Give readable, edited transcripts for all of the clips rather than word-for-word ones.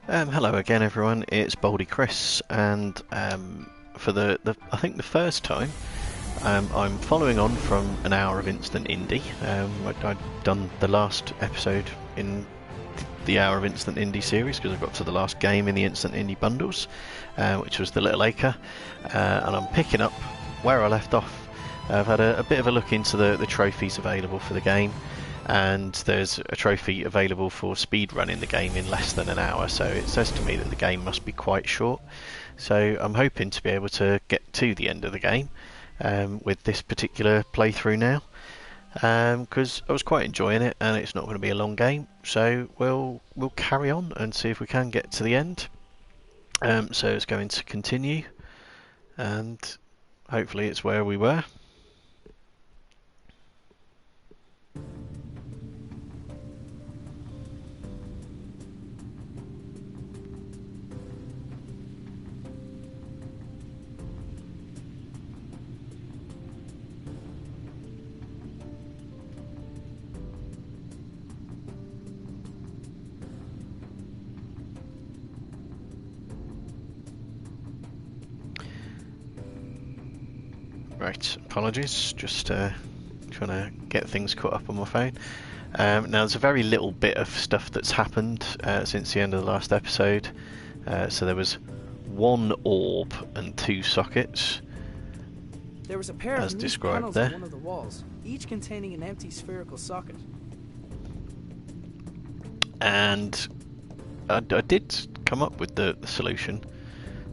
Hello again, everyone. It's Baldy Chris, and for I think the first time, I'm following on from an hour of Instant Indie. I'd done the last episode in the Hour of Instant Indie series because I got to the last game in the Instant Indie bundles, which was the Little Acre, and I'm picking up where I left off. I've had a bit of a look into the trophies available for the game, and there's a trophy available for speedrunning the game in less than an hour, so it says to me that the game must be quite short. So I'm hoping to be able to get to the end of the game with this particular playthrough now, because I was quite enjoying it, and it's not going to be a long game, so we'll carry on and see if we can get to the end. So it's going to continue, and hopefully it's where we were. Right, apologies, just trying to get things caught up on my phone. Now there's a very little bit of stuff that's happened since the end of the last episode. So there was one orb and two sockets. There was a pair as of described panels there. on one of the walls, each containing an empty spherical socket. And I did come up with the solution.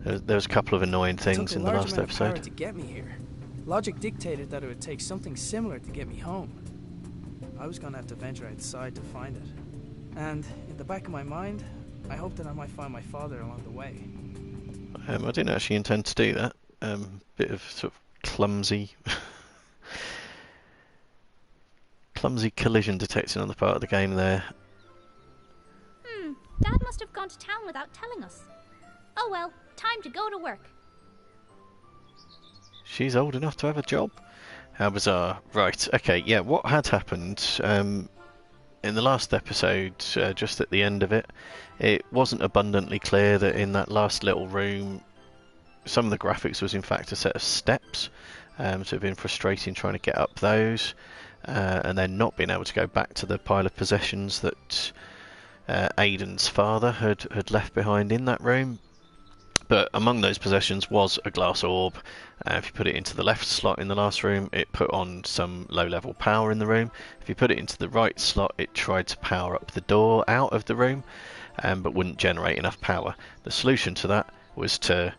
There was a couple of annoying things in the last episode. To get me here. Logic dictated that it would take something similar to get me home. I was gonna have to venture outside to find it. And in the back of my mind, I hoped that I might find my father along the way. I didn't actually intend to do that. Bit of sort of clumsy collision detecting on the part of the game there. Dad must have gone to town without telling us. Oh well, time to go to work. She's old enough to have a job? How bizarre. Right, okay, yeah, what had happened in the last episode, just at the end of it, it wasn't abundantly clear that in that last little room some of the graphics was in fact a set of steps, so it had been frustrating trying to get up those, and then not being able to go back to the pile of possessions that Aiden's father had left behind in that room. But among those possessions was a glass orb. If you put it into the left slot in the last room, it put on some low-level power in the room. If you put it into the right slot, it tried to power up the door out of the room, but wouldn't generate enough power. The solution to that was to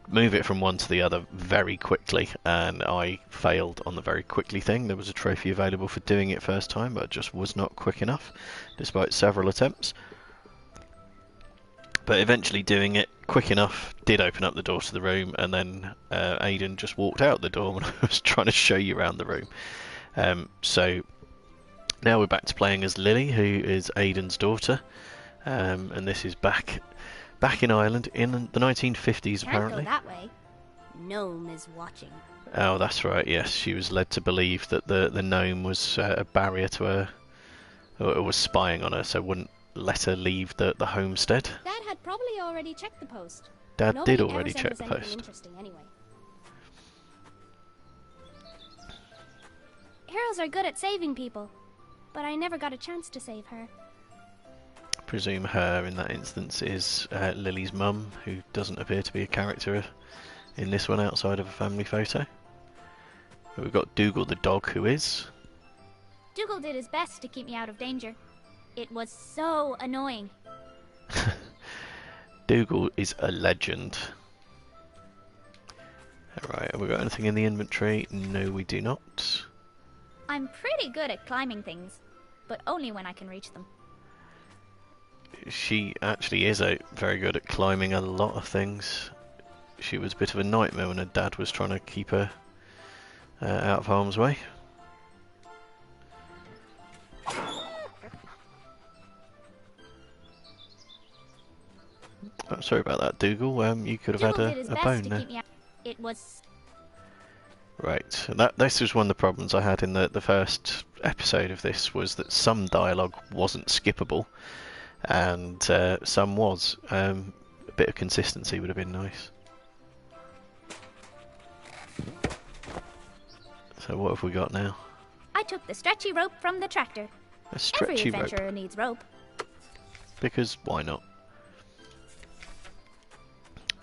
move it from one to the other very quickly, and I failed on the very quickly thing. There was a trophy available for doing it first time, but it just was not quick enough, despite several attempts. But eventually doing it quick enough did open up the door to the room, and then Aiden just walked out the door when I was trying to show you around the room. So now we're back to playing as Lily, who is Aiden's daughter, and this is back in Ireland in the 1950s. Apparently. Can't go that way. Gnome is watching. Oh, that's right. Yes, she was led to believe that the gnome was a barrier to her, or was spying on her, so wouldn't let her leave the homestead. Dad had probably already checked the post. Dad Nobody did ever already sent check us the anything post. Interesting anyway. Heroes are good at saving people, but I never got a chance to save her. I presume her in that instance is Lily's mum, who doesn't appear to be a character in this one outside of a family photo. But we've got Dougal the dog, who is. Dougal did his best to keep me out of danger. It was so annoying. Dougal is a legend. Alright, have we got anything in the inventory? No, we do not. I'm pretty good at climbing things, but only when I can reach them. She actually is very good at climbing a lot of things. She was a bit of a nightmare when her dad was trying to keep her out of harm's way. Oh, sorry about that, Dougal. You could have had a bone there. It was. Right, and this was one of the problems I had in the first episode of this, was that some dialogue wasn't skippable, and some was. A bit of consistency would have been nice. So what have we got now? I took the stretchy rope from the tractor. A stretchy Every rope. adventurer needs rope. Because why not?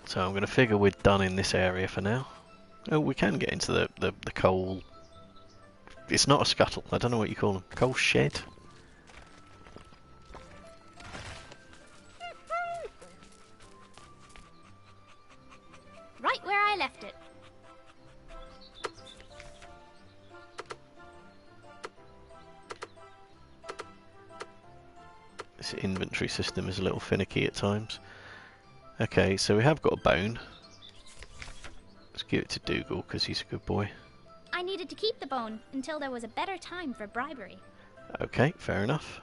So I'm going to figure we're done in this area for now. Oh, we can get into the coal. It's not a scuttle. I don't know what you call them. Coal shed? Right where I left it. This inventory system is a little finicky at times. Okay, so we have got a bone. Let's give it to Dougal because he's a good boy. I needed to keep the bone until there was a better time for bribery. Okay, fair enough.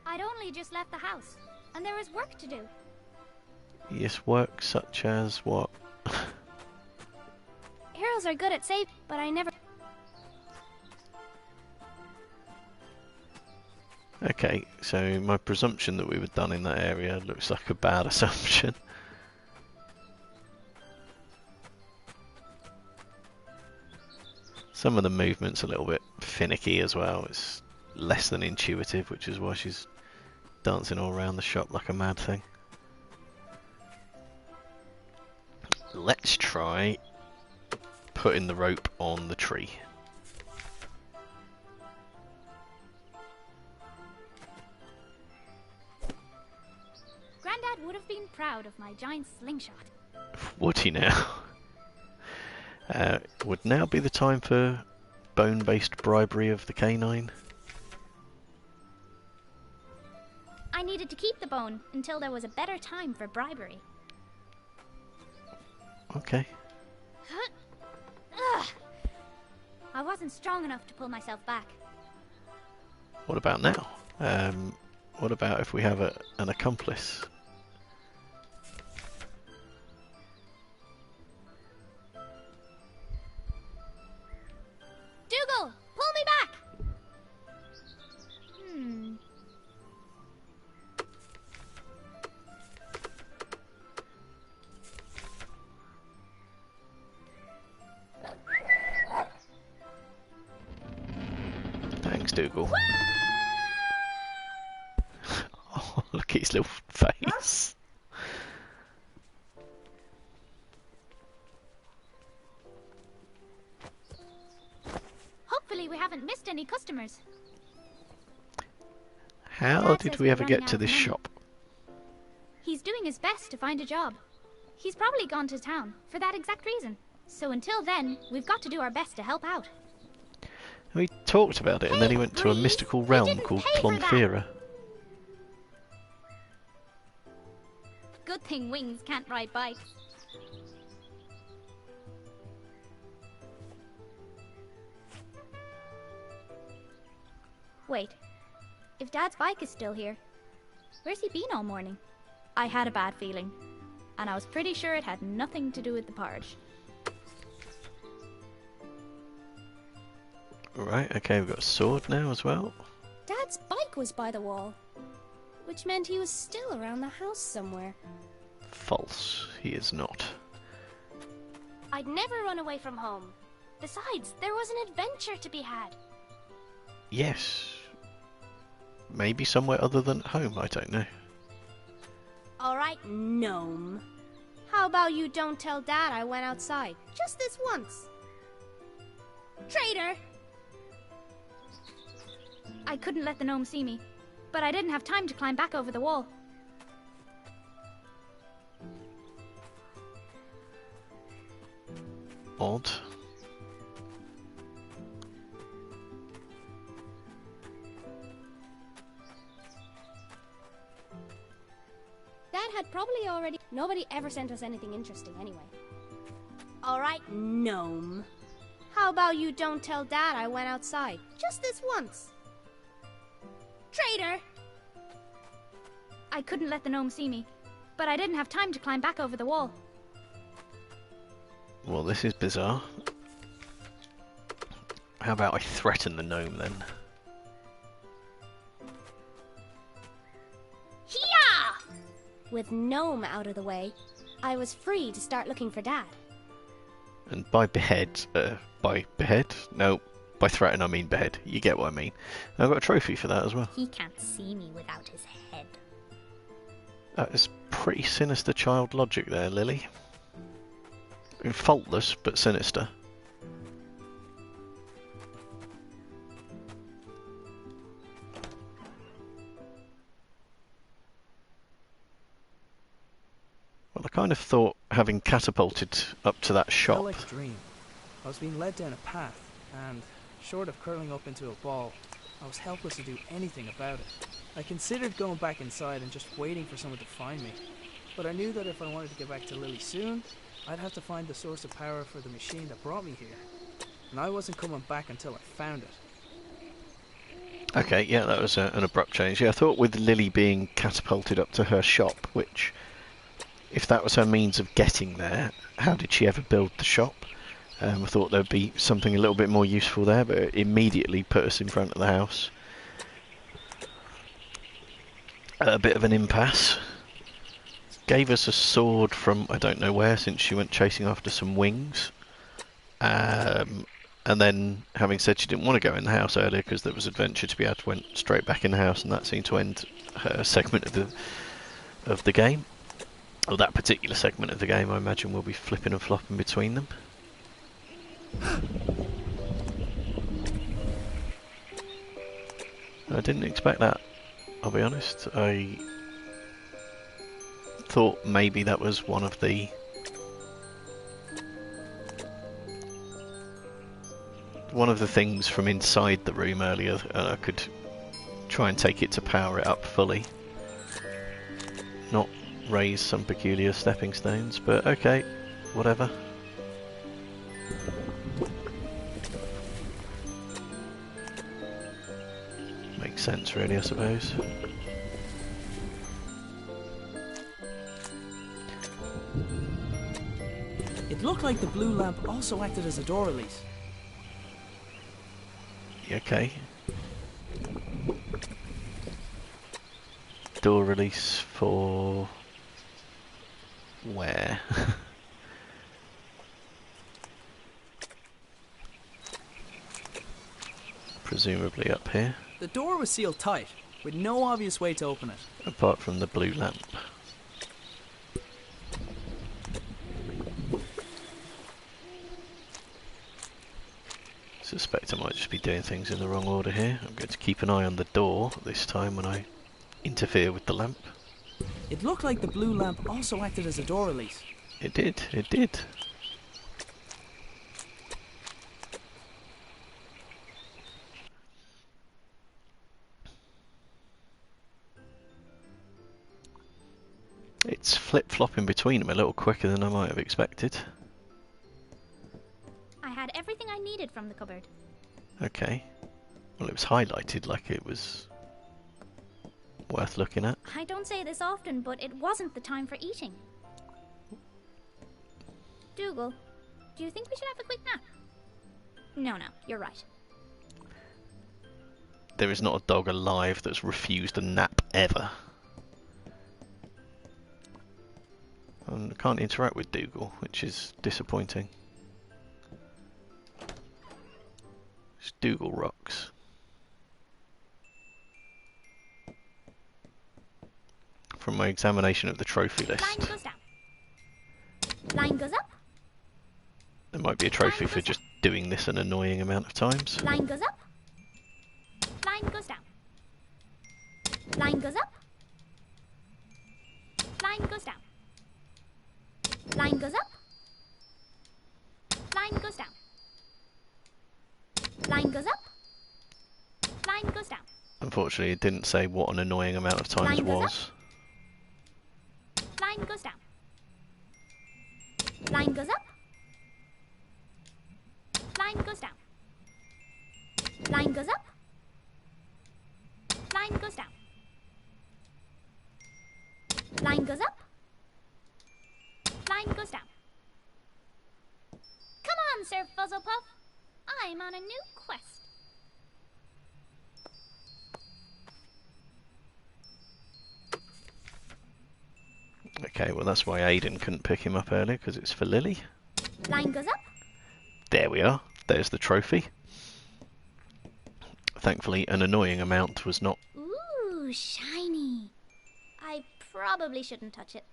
I'd only just left the house, and there was work to do. Yes, work such as what? Heroes are good at save, but I never... Okay, so my presumption that we were done in that area looks like a bad assumption. Some of the movement's a little bit finicky as well. It's less than intuitive, which is why she's dancing all around the shop like a mad thing. Let's try putting the rope on the tree. Grandad would have been proud of my giant slingshot. Would he now? Would now be the time for bone-based bribery of the canine? I needed to keep the bone until there was a better time for bribery. Okay. Ugh. I wasn't strong enough to pull myself back. What about now? What about if we have an accomplice? Dougal, pull me back! Thanks, Dougal. Oh, look at his little face. Hopefully we haven't missed any customers. How Dad did says we we're ever running get to out of this money. shop? He's doing his best to find a job. He's probably gone to town for that exact reason. So until then, we've got to do our best to help out. We talked about it, and then he went to a Breeze, mystical you realm didn't called pay for that. Clonfera. Good thing Wings can't ride bikes. Wait, if Dad's bike is still here, where's he been all morning? I had a bad feeling, and I was pretty sure it had nothing to do with the porridge. Right, okay, we've got a sword now as well. Dad's bike was by the wall, which meant he was still around the house somewhere. False, he is not. I'd never run away from home. Besides, there was an adventure to be had. Yes. Maybe somewhere other than at home, I don't know. All right, gnome. How about you don't tell Dad I went outside, just this once? Traitor! I couldn't let the gnome see me, but I didn't have time to climb back over the wall. Odd. Dad had probably already... Nobody ever sent us anything interesting anyway. All right, gnome. How about you don't tell Dad I went outside, just this once? Traitor! I couldn't let the gnome see me, but I didn't have time to climb back over the wall. Well, this is bizarre. How about I threaten the gnome then? Hiya! With Gnome out of the way, I was free to start looking for Dad. And by behead, No, by threaten I mean behead. You get what I mean. I've got a trophy for that as well. He can't see me without his head. That is pretty sinister child logic there, Lily. Faultless, but sinister. Well, I kind of thought, having catapulted up to that shop... Felt like a dream. I was being led down a path, and, short of curling up into a ball, I was helpless to do anything about it. I considered going back inside and just waiting for someone to find me, but I knew that if I wanted to get back to Lily soon, I'd have to find the source of power for the machine that brought me here, and I wasn't coming back until I found it. Okay, yeah, that was an abrupt change. Yeah, I thought with Lily being catapulted up to her shop, which, if that was her means of getting there, how did she ever build the shop? I thought there'd be something a little bit more useful there, but it immediately put us in front of the house. A bit of an impasse. Gave us a sword from I don't know where, since she went chasing after some wings. And then, having said she didn't want to go in the house earlier because there was adventure to be had, went straight back in the house, and that seemed to end her segment of the game. Or that particular segment of the game, I imagine we'll be flipping and flopping between them. I didn't expect that, I'll be honest. I thought maybe that was one of the things from inside the room earlier, and I could try and take it to power it up fully, not raise some peculiar stepping stones, but okay, whatever. Makes sense really, I suppose. It looked like the blue lamp also acted as a door release. Okay. Door release for... where? Presumably up here. The door was sealed tight, with no obvious way to open it. Apart from the blue lamp. Suspect I might just be doing things in the wrong order here. I'm going to keep an eye on the door this time when I interfere with the lamp. It looked like the blue lamp also acted as a door release. It did, it did. It's flip-flopping between them a little quicker than I might have expected. I had everything I needed from the cupboard. Okay. Well, it was highlighted like it was worth looking at. I don't say this often, but it wasn't the time for eating. Dougal, do you think we should have a quick nap? No, you're right. There is not a dog alive that's refused a nap ever. And I can't interact with Dougal, which is disappointing. Dougal rocks. From my examination of the trophy list, Line goes down. Line goes up. there might be a trophy for just doing this an annoying amount of times. Line goes up. Line goes down. Line goes up. Line goes down. Line goes up. Line goes down. Line goes up. Line goes down. Unfortunately, it didn't say what an annoying amount of times Line goes was. Line goes down. Line goes up. Line goes down. Line goes up. Line goes down. Line goes up. Line goes down. Come on, Sir Fuzzlepuff. I'm on a new quest. Okay, well that's why Aiden couldn't pick him up earlier, because it's for Lily. Line goes up. There we are. There's the trophy. Thankfully, an annoying amount was not. Ooh, shiny. I probably shouldn't touch it.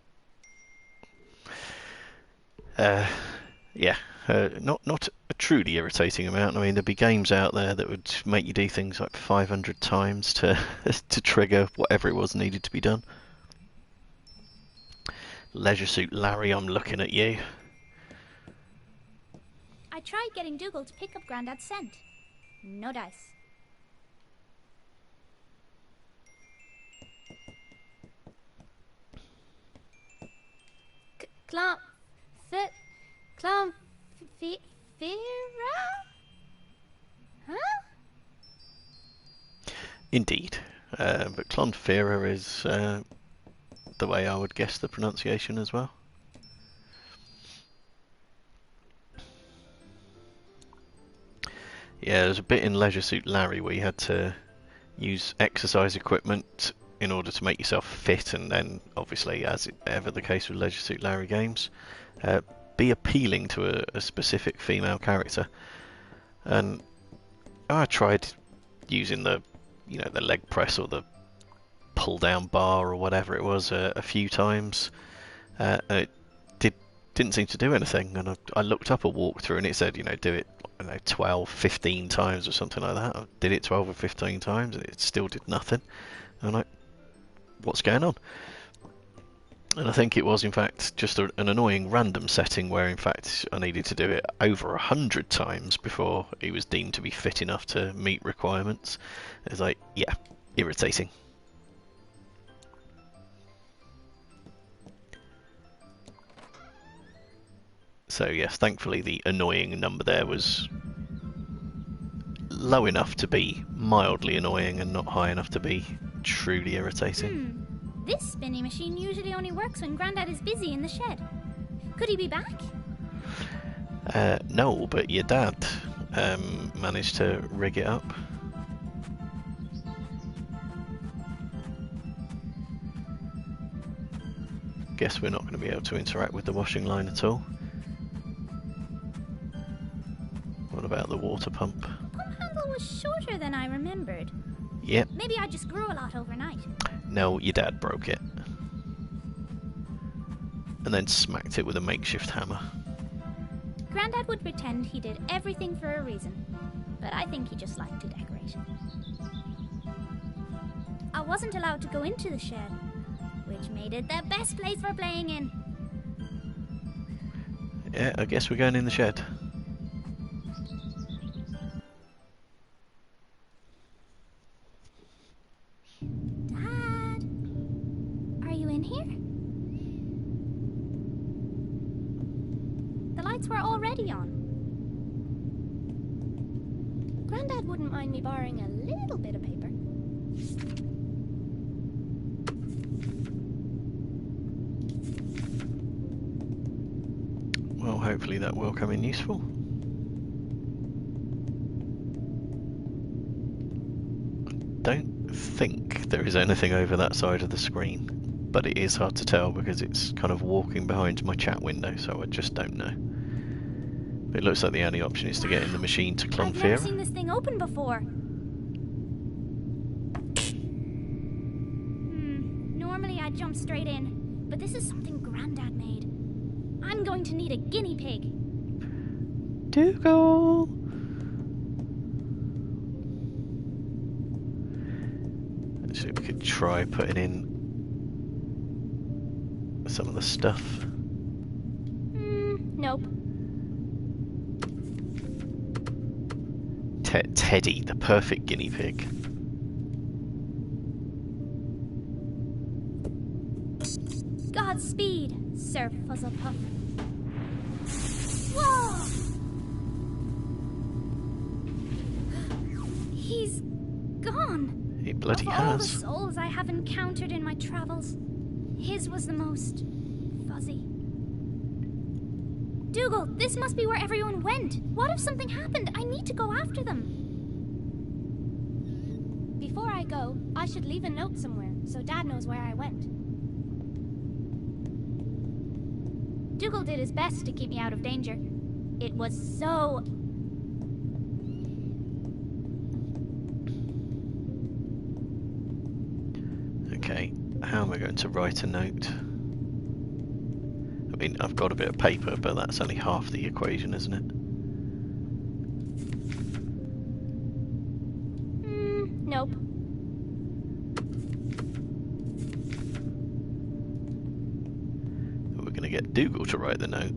Yeah, not a truly irritating amount. I mean, there'd be games out there that would make you do things like 500 times to to trigger whatever it was needed to be done. Leisure Suit Larry, I'm looking at you. I tried getting Dougal to pick up Grandad's scent. No dice. Clomfira? Huh? Indeed. But Clonfera is the way I would guess the pronunciation as well. Yeah, there's a bit in Leisure Suit Larry where you had to use exercise equipment in order to make yourself fit, and then obviously, as ever the case with Leisure Suit Larry games, be appealing to a specific female character. And I tried using the leg press or the pull down bar or whatever it was a few times. It didn't seem to do anything, and I looked up a walkthrough and it said, do it 12, 15 times or something like that. I did it 12 or 15 times and it still did nothing. And I'm like, what's going on? And I think it was in fact just an annoying random setting where in fact I needed to do it over 100 times before he was deemed to be fit enough to meet requirements. It's like, yeah, irritating. So yes, thankfully the annoying number there was low enough to be mildly annoying and not high enough to be truly irritating. This spinning machine usually only works when Grandad is busy in the shed. Could he be back? No, but your dad managed to rig it up. Guess we're not going to be able to interact with the washing line at all. What about the water pump? The pump handle was shorter than I remembered. Yep. Maybe I just grew a lot overnight. No, your dad broke it. And then smacked it with a makeshift hammer. Grandad would pretend he did everything for a reason, but I think he just liked to decorate. I wasn't allowed to go into the shed, which made it the best place for playing in. Yeah, I guess we're going in the shed. Dad, are you in here? The lights were already on. Grandad wouldn't mind me borrowing a little bit of paper. Well, hopefully that will come in useful. I don't think there is anything over that side of the screen, but it is hard to tell because it's kind of walking behind my chat window, so I just don't know. But it looks like the only option is to get in the machine to I've never Clonfera. seen this thing open before. Normally I'd jump straight in, but this is something Grandad made. I'm going to need a guinea pig. Dougal! Let's see if we could try putting in some of the stuff. Nope. Teddy, the perfect guinea pig. Godspeed, Sir Fuzzlepuff. Whoa! He's gone. He bloody Of all the has. souls I have encountered in my travels, his was the most fuzzy. Dougal, this must be where everyone went. What if something happened? I need to go after them. Before I go, I should leave a note somewhere so Dad knows where I went. Dougal did his best to keep me out of danger. It was so... Okay, how am I going to write a note? I mean, I've got a bit of paper, but that's only half the equation, isn't it? Nope. We're going to get Dougal to write the note.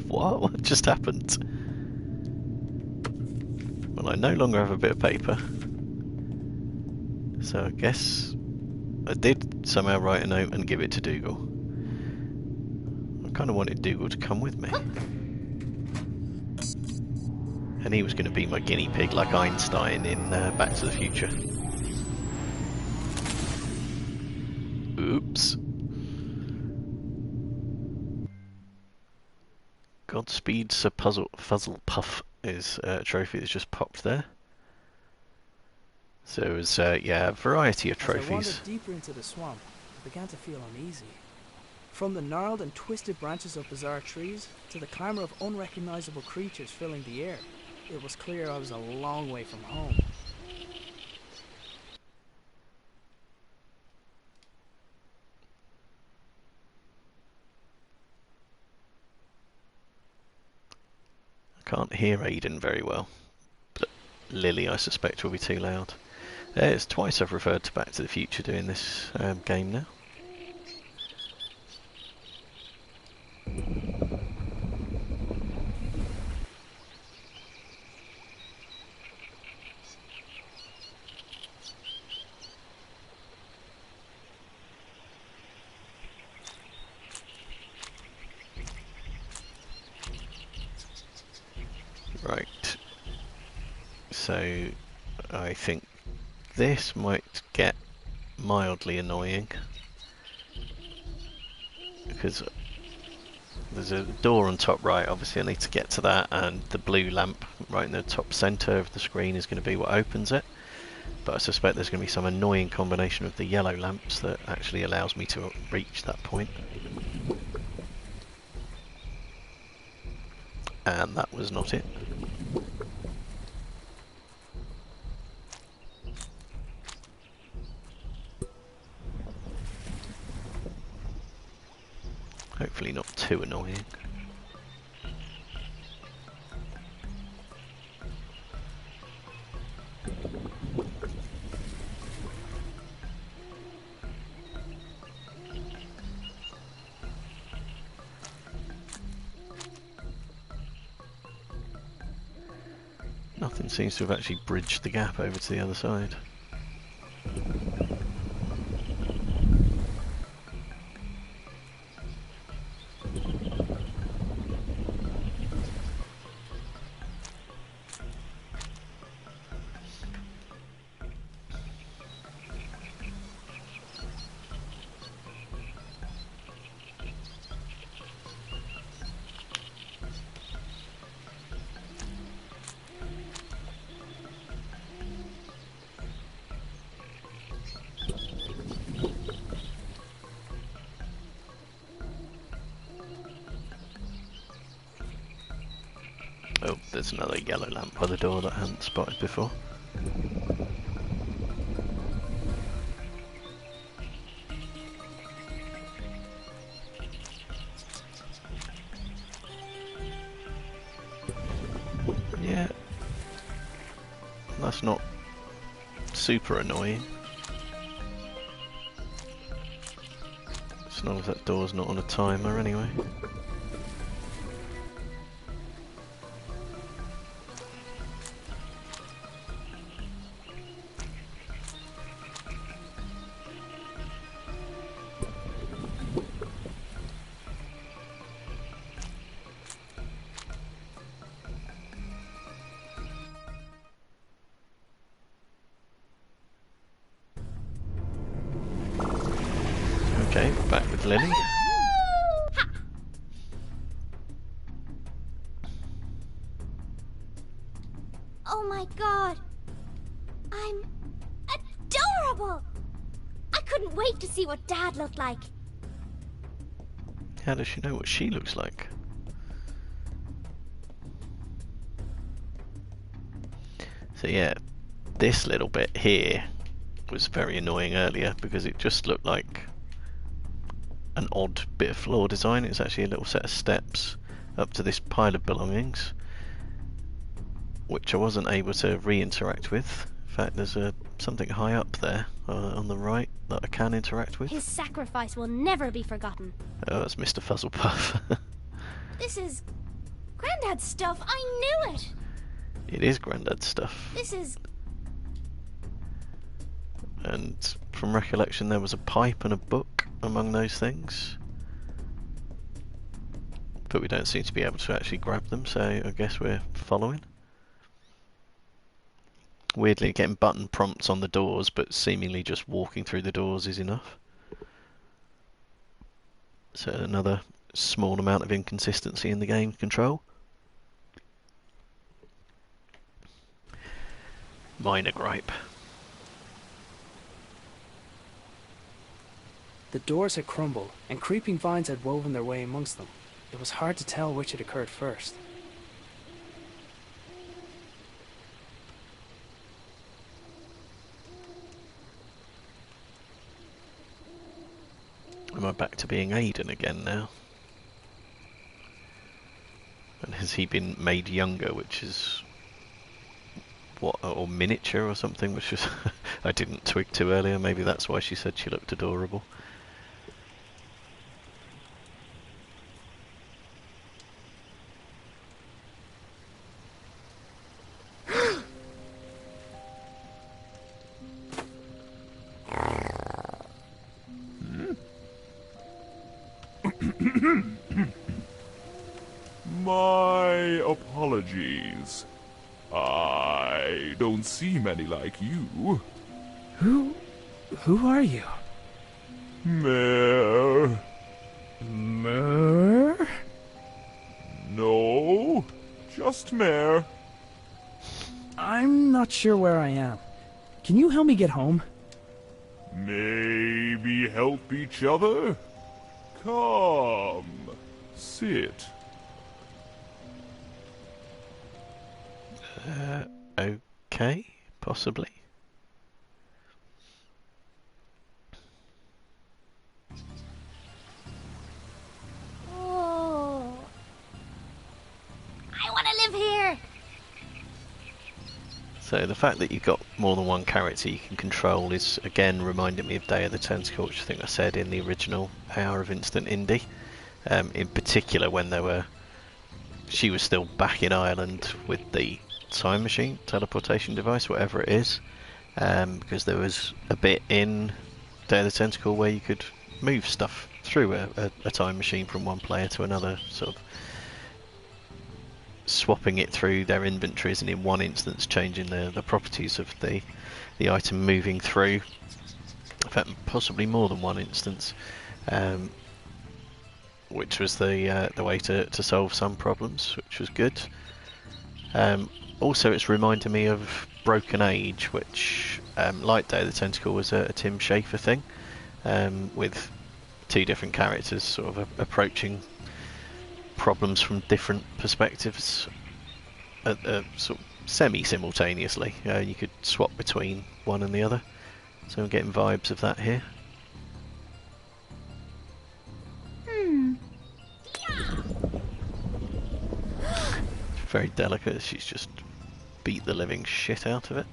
What? What just happened? Well, I no longer have a bit of paper. So I guess I did somehow write a note and give it to Dougal. I kind of wanted Dougal to come with me. And he was going to be my guinea pig like Einstein in Back to the Future. Oops. Godspeed Sir Fuzzlepuff is a trophy that's just popped there. So it was, yeah, a variety of As I trophies. wandered deeper into the swamp, I began to feel uneasy. From the gnarled and twisted branches of bizarre trees to the clamour of unrecognizable creatures filling the air, it was clear I was a long way from home. I can't hear Aiden very well, but Lily I suspect will be too loud. It's twice I've referred to Back to the Future doing this game now. Right, so I think this might get mildly annoying because there's a door on top right, obviously I need to get to that, and the blue lamp right in the top centre of the screen is going to be what opens it, but I suspect there's going to be some annoying combination of the yellow lamps that actually allows me to reach that point. And that was not it. Hopefully not too annoying. Nothing seems to have actually bridged the gap over to the other side. Oh, there's another yellow lamp by the door that I hadn't spotted before. Yeah, that's not super annoying. As long as that door's not on a timer anyway. Lily. Oh my god! I'm adorable! I couldn't wait to see what Dad looked like. How does she know what she looks like? So yeah, this little bit here was very annoying earlier because it just looked like an odd bit of floor design. It's actually a little set of steps up to this pile of belongings, which I wasn't able to re-interact with. In fact, there's something high up there on the right that I can interact with. His sacrifice will never be forgotten. Oh, that's Mr. Fuzzlepuff. This is Granddad's stuff. I knew it. It is Grandad's stuff. This is... And from recollection, there was a pipe and a book among those things. But we don't seem to be able to actually grab them, so I guess we're following. Weirdly, getting button prompts on the doors, but seemingly just walking through the doors is enough. So another small amount of inconsistency in the game control. Minor gripe. The doors had crumbled, and creeping vines had woven their way amongst them. It was hard to tell which had occurred first. Am I back to being Aiden again now? And has he been made younger, which is... what, or miniature or something, which is... I didn't twig to earlier, maybe that's why she said she looked adorable. My apologies. I don't see many like you. Who are you? Mare. Mer? No, just Mare. I'm not sure where I am. Can you help me get home? Maybe help each other? Come, sit. Okay, possibly. Oh. I want to live here. So the fact that you've got more than one character you can control is again reminding me of Day of the Tentacle, which I think I said in the original Hour of Instant Indie. In particular when she was still back in Ireland with the time machine, teleportation device, whatever it is, because there was a bit in Day of the Tentacle where you could move stuff through a time machine from one player to another, sort of swapping it through their inventories, and in one instance changing the properties of the item moving through. In fact, possibly more than one instance, which was the way to solve some problems, which was good. Also, it's reminding me of Broken Age, which, like Day of the Tentacle, was a Tim Schafer thing, with two different characters sort of approaching problems from different perspectives, sort of semi-simultaneously. You could swap between one and the other, so I'm getting vibes of that here. Very delicate. She's just beat the living shit out of it.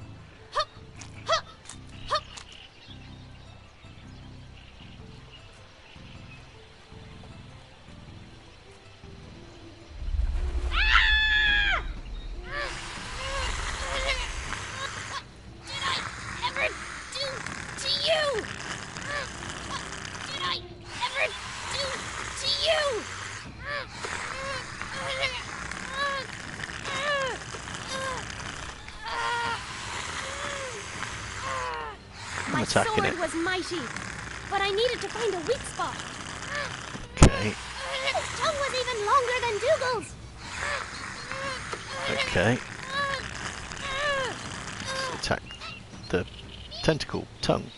My sword was mighty, but I needed to find a weak spot. Okay. His tongue was even longer than Dougal's. Okay. Let's attack the tentacle tongue.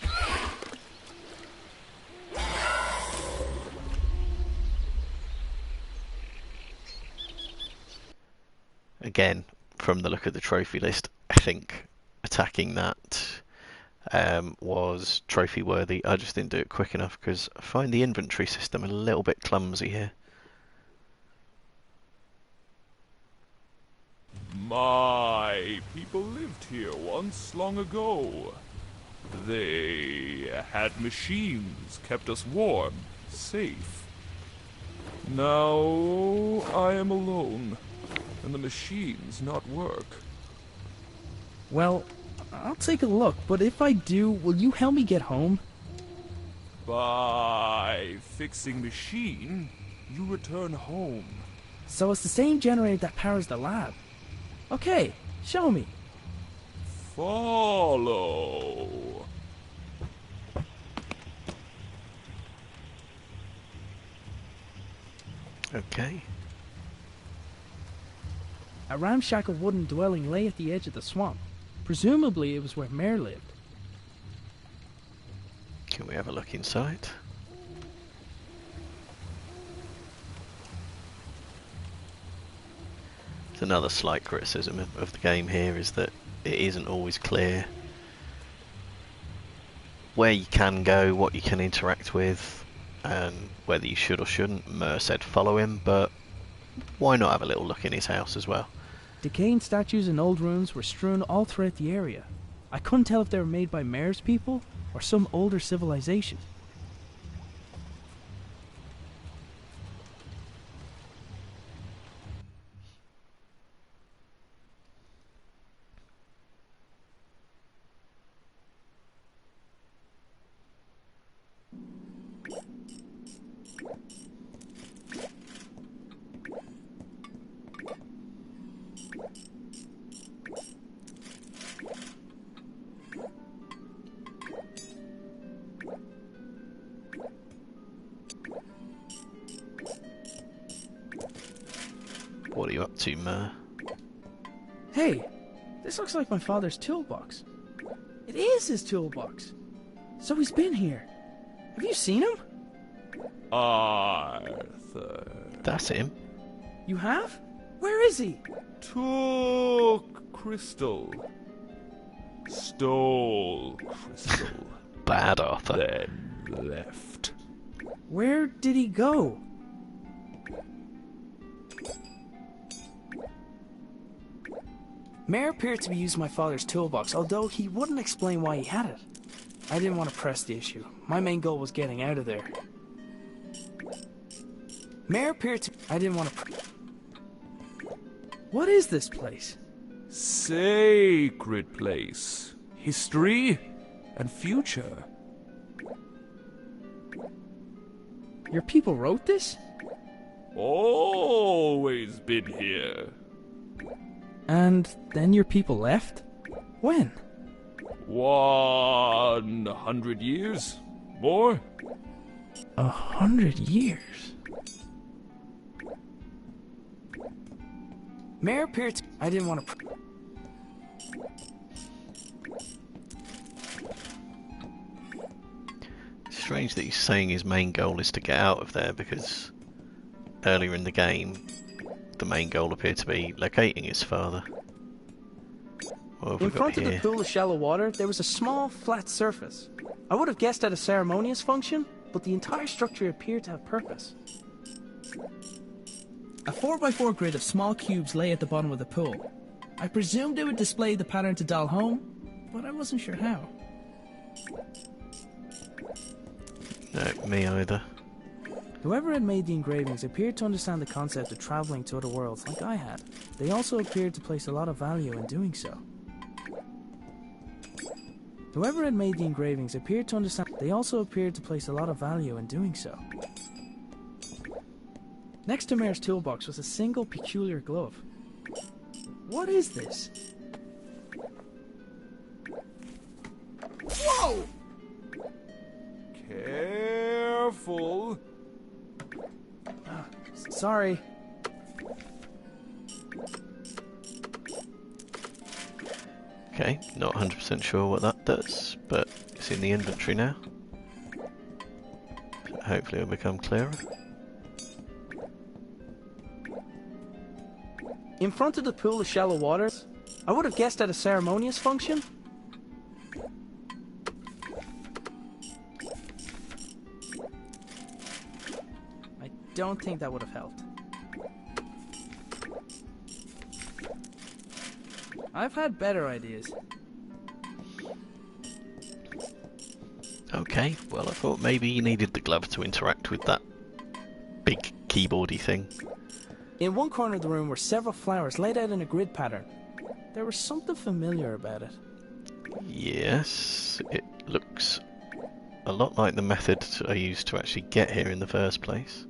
Again, from the look of the trophy list, I think attacking that was trophy worthy. I just didn't do it quick enough because I find the inventory system a little bit clumsy here. My people lived here once long ago. They had machines, kept us warm, safe. Now I am alone, and the machines not work. Well, I'll take a look, but if I do, will you help me get home? By fixing machine, you return home. So it's the same generator that powers the lab. Okay, show me. Follow. Okay. A ramshackle wooden dwelling lay at the edge of the swamp. Presumably it was where Mare lived. Can we have a look inside? It's another slight criticism of the game here is that it isn't always clear where you can go, what you can interact with, and whether you should or shouldn't. Mer said follow him, but why not have a little look in his house as well? Decaying statues and old ruins were strewn all throughout the area. I couldn't tell if they were made by Mare's people or some older civilization. What are you up to, Mer? Hey, this looks like my father's toolbox. It is his toolbox. So he's been here. Have you seen him? Arthur That's him. You have? Where is he? took crystal, stole crystal, Bad Arthur. then left. Where did he go? Mare appeared to be using my father's toolbox, although he wouldn't explain why he had it. I didn't want to press the issue. My main goal was getting out of there. Mare appeared to... I didn't want to... What is this place? Sacred place, history, and future. Your people wrote this? Always been here. And then your people left? When? 100 years? More? 100 years? Mare appeared to... I didn't want to... Strange that he's saying his main goal is to get out of there, because earlier in the game the main goal appeared to be locating his father. What have we In got front of the here? pool of shallow water, there was a small, flat surface. I would have guessed at a ceremonious function, but the entire structure appeared to have purpose. A 4x4 grid of small cubes lay at the bottom of the pool. I presumed it would display the pattern to dial home, but I wasn't sure how. No, me either. Whoever had made the engravings appeared to understand the concept of traveling to other worlds like I had. They also appeared to place a lot of value in doing so. Whoever had made the engravings appeared to understand. They also appeared to place a lot of value in doing so. Next to Mare's toolbox was a single peculiar glove. What is this? Whoa! Careful. Sorry. Okay, not 100% sure what that does, but it's in the inventory now. So hopefully it'll become clearer. In front of the pool of shallow waters, I would have guessed at a ceremonious function. I don't think that would have helped. I've had better ideas. Okay, well I thought maybe you needed the glove to interact with that big keyboardy thing. In one corner of the room were several flowers laid out in a grid pattern. There was something familiar about it. Yes, it looks a lot like the method I used to actually get here in the first place.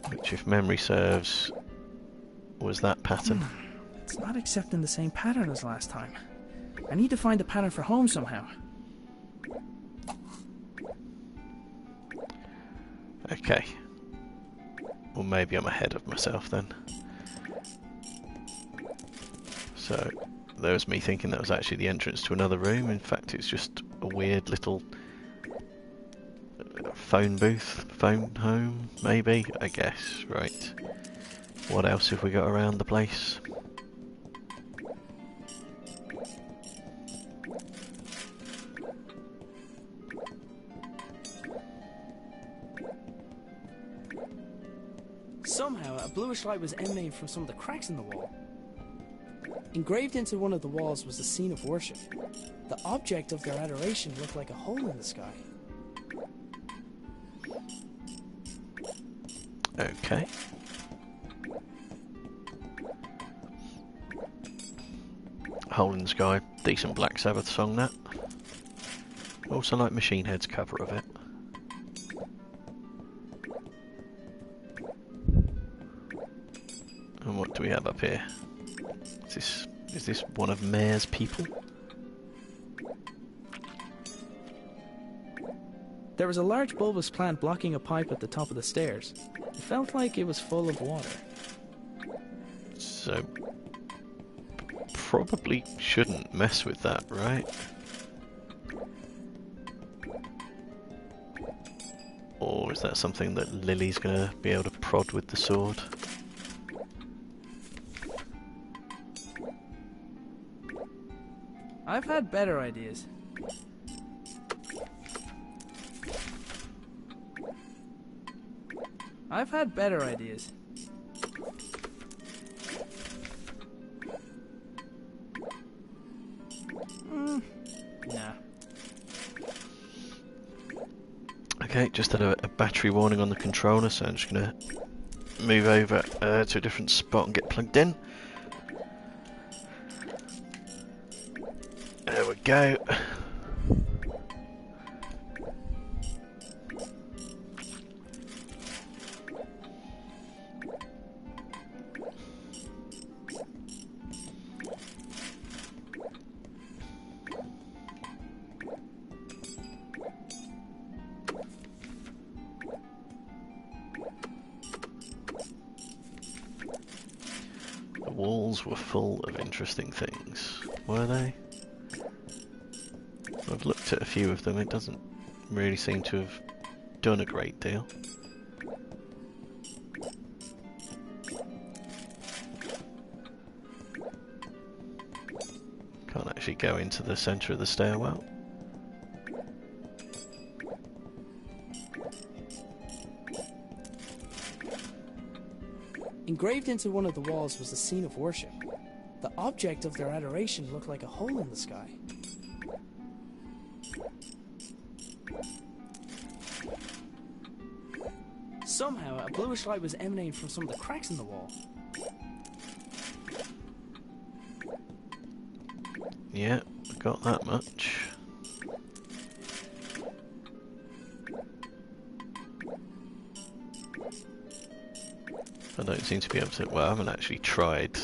Which, if memory serves, was that pattern. It's not accepting the same pattern as last time. I need to find the pattern for home somehow. Okay. Well, maybe I'm ahead of myself then. So, there was me thinking that was actually the entrance to another room. In fact, it's just a weird little phone booth, phone home, maybe, I guess. Right. What else have we got around the place? Somehow, a bluish light was emanating from some of the cracks in the wall. Engraved into one of the walls was the scene of worship. The object of their adoration looked like a hole in the sky. Okay. Hole in the Sky, decent Black Sabbath song that. Also like Machine Head's cover of it. And what do we have up here? Is this one of Mayor's people? There was a large bulbous plant blocking a pipe at the top of the stairs. It felt like it was full of water. So probably shouldn't mess with that, right? Or is that something that Lily's gonna be able to prod with the sword? I've had better ideas. I've had better ideas. Nah. Okay, just had a battery warning on the controller, so I'm just gonna move over to a different spot and get plugged in. There we go. The walls were full of interesting things, were they? I've looked at a few of them, it doesn't really seem to have done a great deal. Can't actually go into the centre of the stairwell. Engraved into one of the walls was the scene of worship. The object of their adoration looked like a hole in the sky. Somehow, a bluish light was emanating from some of the cracks in the wall. Yeah, got that much. I don't seem to be able to... Well, I haven't actually tried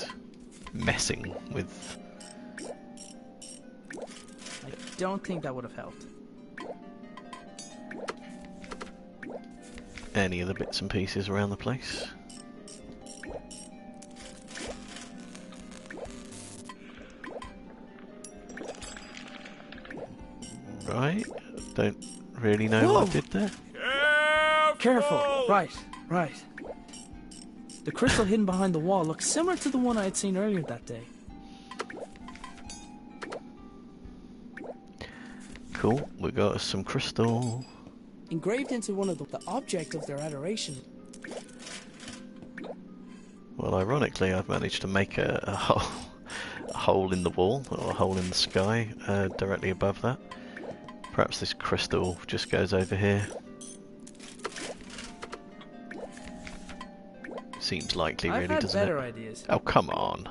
messing with... I don't think that would have helped. any of the bits and pieces around the place. Right, don't really know what I did there. Careful! Right, right. The crystal hidden behind the wall looks similar to the one I had seen earlier that day. Cool, we got us some crystal. Engraved into one of the object of their adoration. Well, ironically, I've managed to make a hole in the wall, or a hole in the sky, directly above that. Perhaps this crystal just goes over here. Seems likely, really, I've had doesn't better it? ideas. Oh, come on.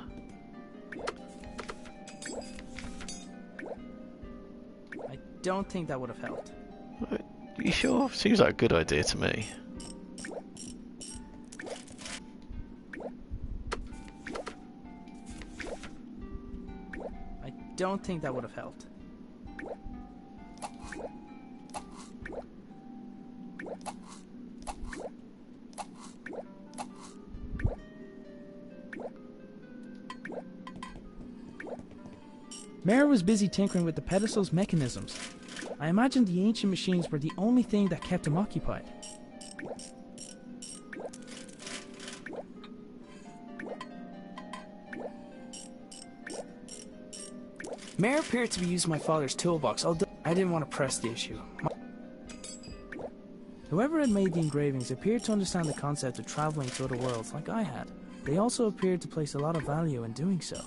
I don't think that would have helped. You sure? Seems like a good idea to me. I don't think that would have helped. Mare was busy tinkering with the pedestal's mechanisms. I imagined the ancient machines were the only thing that kept him occupied. Mare appeared to be using my father's toolbox, although I didn't want to press the issue. Whoever had made the engravings appeared to understand the concept of traveling to other worlds like I had. They also appeared to place a lot of value in doing so.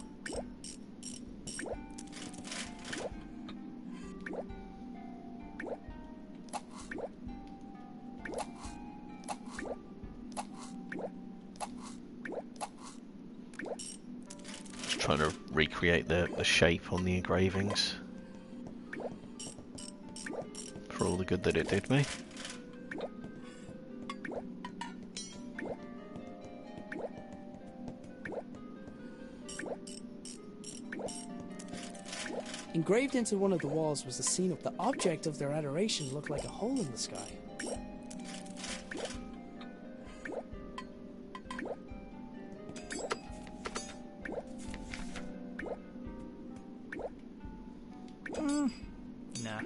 Trying to recreate the shape on the engravings for all the good that it did me. Engraved into one of the walls was the scene of the object of their adoration looked like a hole in the sky. Nah.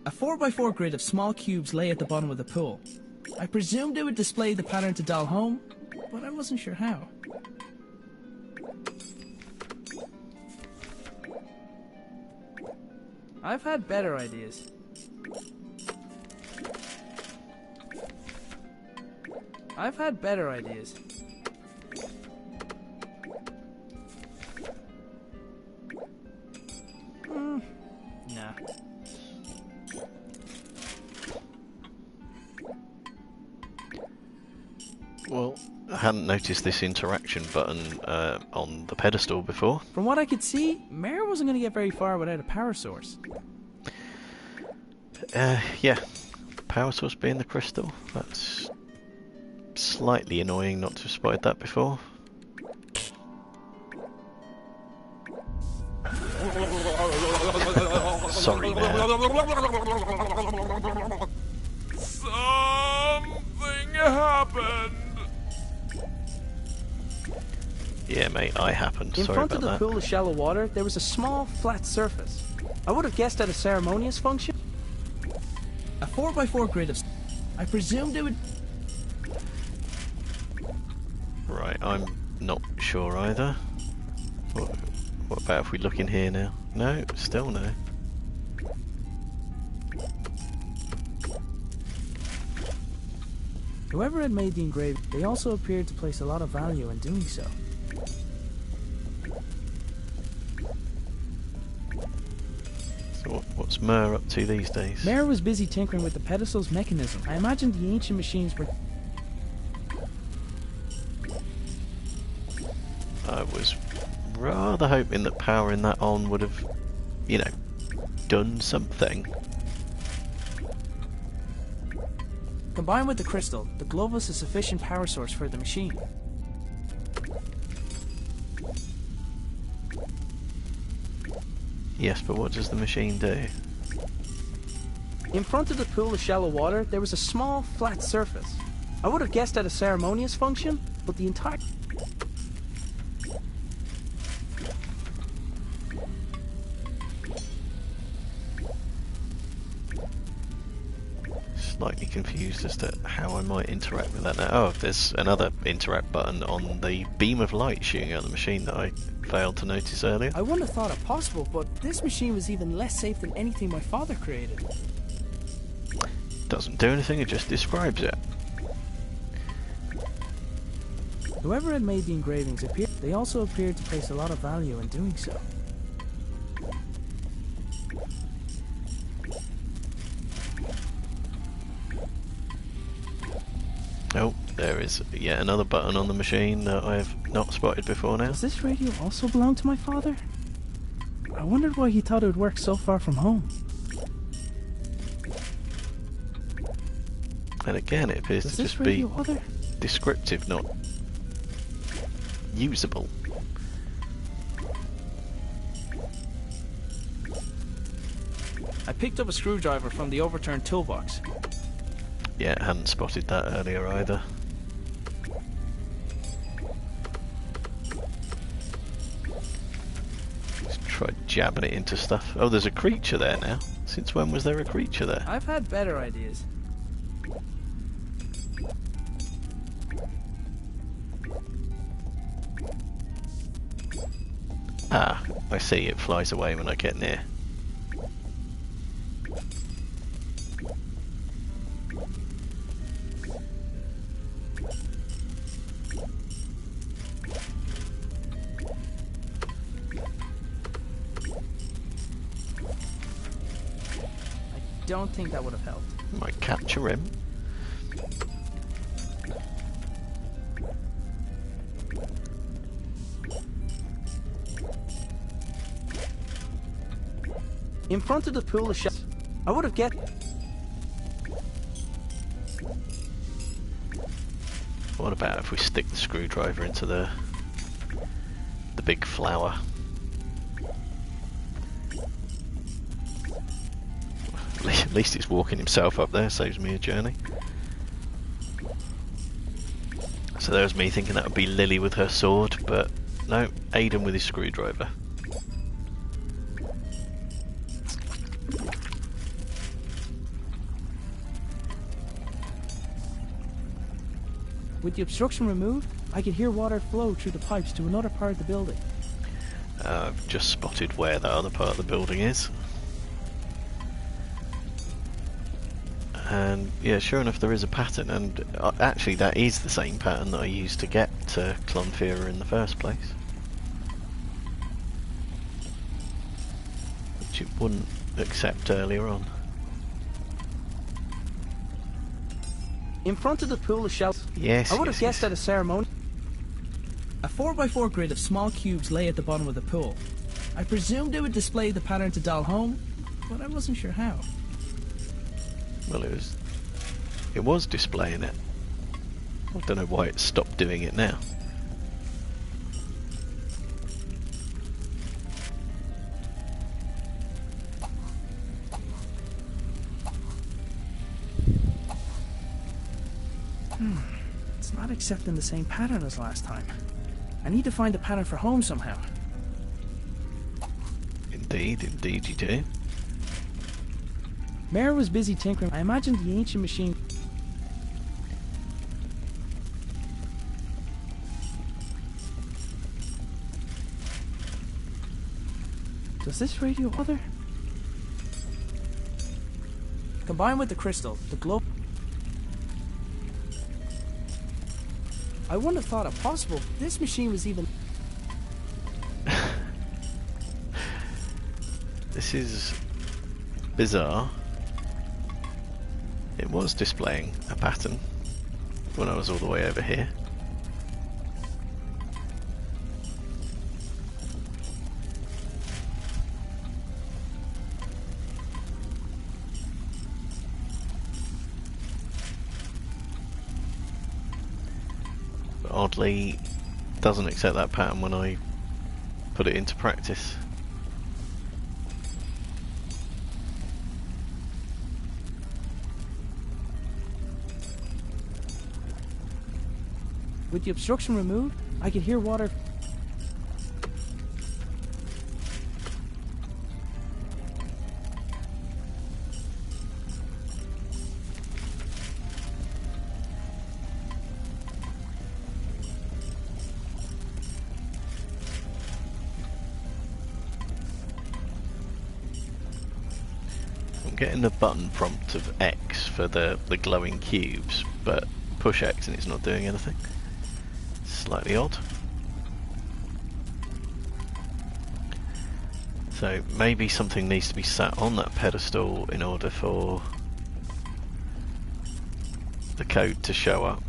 A 4x4 grid of small cubes lay at the bottom of the pool. I presumed it would display the pattern to dial home, but I wasn't sure how. I've had better ideas. I've had better ideas. Nah. Well, I hadn't noticed this interaction button on the pedestal before. From what I could see, Mare wasn't going to get very far without a power source. Yeah. Power source being the crystal. That's slightly annoying not to have spotted that before. Sorry, man. Something happened. Yeah, mate, I happened. In Sorry front about of the that. pool of shallow water, there was a small, flat surface. I would have guessed at a ceremonious function. A 4x4 grid of... I presumed it would... Right, I'm not sure either. What about if we look in here now? No, still no. Whoever had made the engraving, they also appeared to place a lot of value in doing so. So what's Mur up to these days? Mare was busy tinkering with the pedestal's mechanism. I imagined the ancient machines were... I was rather hoping that powering that on would have, you know, done something. Combined with the crystal, the glove was a sufficient power source for the machine. Yes, but what does the machine do? In front of the pool of shallow water, there was a small, flat surface. I would have guessed at a ceremonious function, but the entire... Slightly confused as to how I might interact with that now. Oh, there's another interact button on the beam of light shooting out the machine that I failed to notice earlier. I wouldn't have thought it possible, but this machine was even less safe than anything my father created. Doesn't do anything, it just describes it. Whoever had made the engravings they also appeared to place a lot of value in doing so. Oh, there is yet another button on the machine that I've not spotted before now. Does this radio also belong to my father? I wondered why he thought it would work so far from home. And again, it appears to just be descriptive, not usable. I picked up a screwdriver from the overturned toolbox. Yeah, hadn't spotted that earlier either. Just try jabbing it into stuff. Oh, there's a creature there now. Since when was there a creature there? I've had better ideas. Ah, I see, it flies away when I get near. I don't think that would have helped. Might capture him. In front of the pool of shells, I would have get. What about if we stick the screwdriver into the big flower? At least he's walking himself up there, saves me a journey. So there's me thinking that would be Lily with her sword, but no, Aidan with his screwdriver. With the obstruction removed, I could hear water flow through the pipes to another part of the building. I've just spotted where that other part of the building is. And yeah, sure enough there is a pattern, and actually that is the same pattern that I used to get to Clonfera in the first place. Which it wouldn't accept earlier on. In front of the pool of shells, Yes, I would have guessed yes. at a ceremony. A 4x4 grid of small cubes lay at the bottom of the pool. I presumed it would display the pattern to Doll Home, but I wasn't sure how. Well, it was displaying it. I don't know why it stopped doing it now. It's not accepting the same pattern as last time. I need to find the pattern for home somehow. Indeed, indeed you do. Mare was busy tinkering. I imagined the ancient machine. Does this radio bother? Combined with the crystal, the globe. I wouldn't have thought it possible. This machine was even. This is bizarre. It was displaying a pattern when I was all the way over here. oddly doesn't accept that pattern when I put it into practice. With the obstruction removed, I could hear water. I'm getting the button prompt of X for the glowing cubes, but push X and it's not doing anything. Slightly odd. So maybe something needs to be sat on that pedestal in order for the code to show up.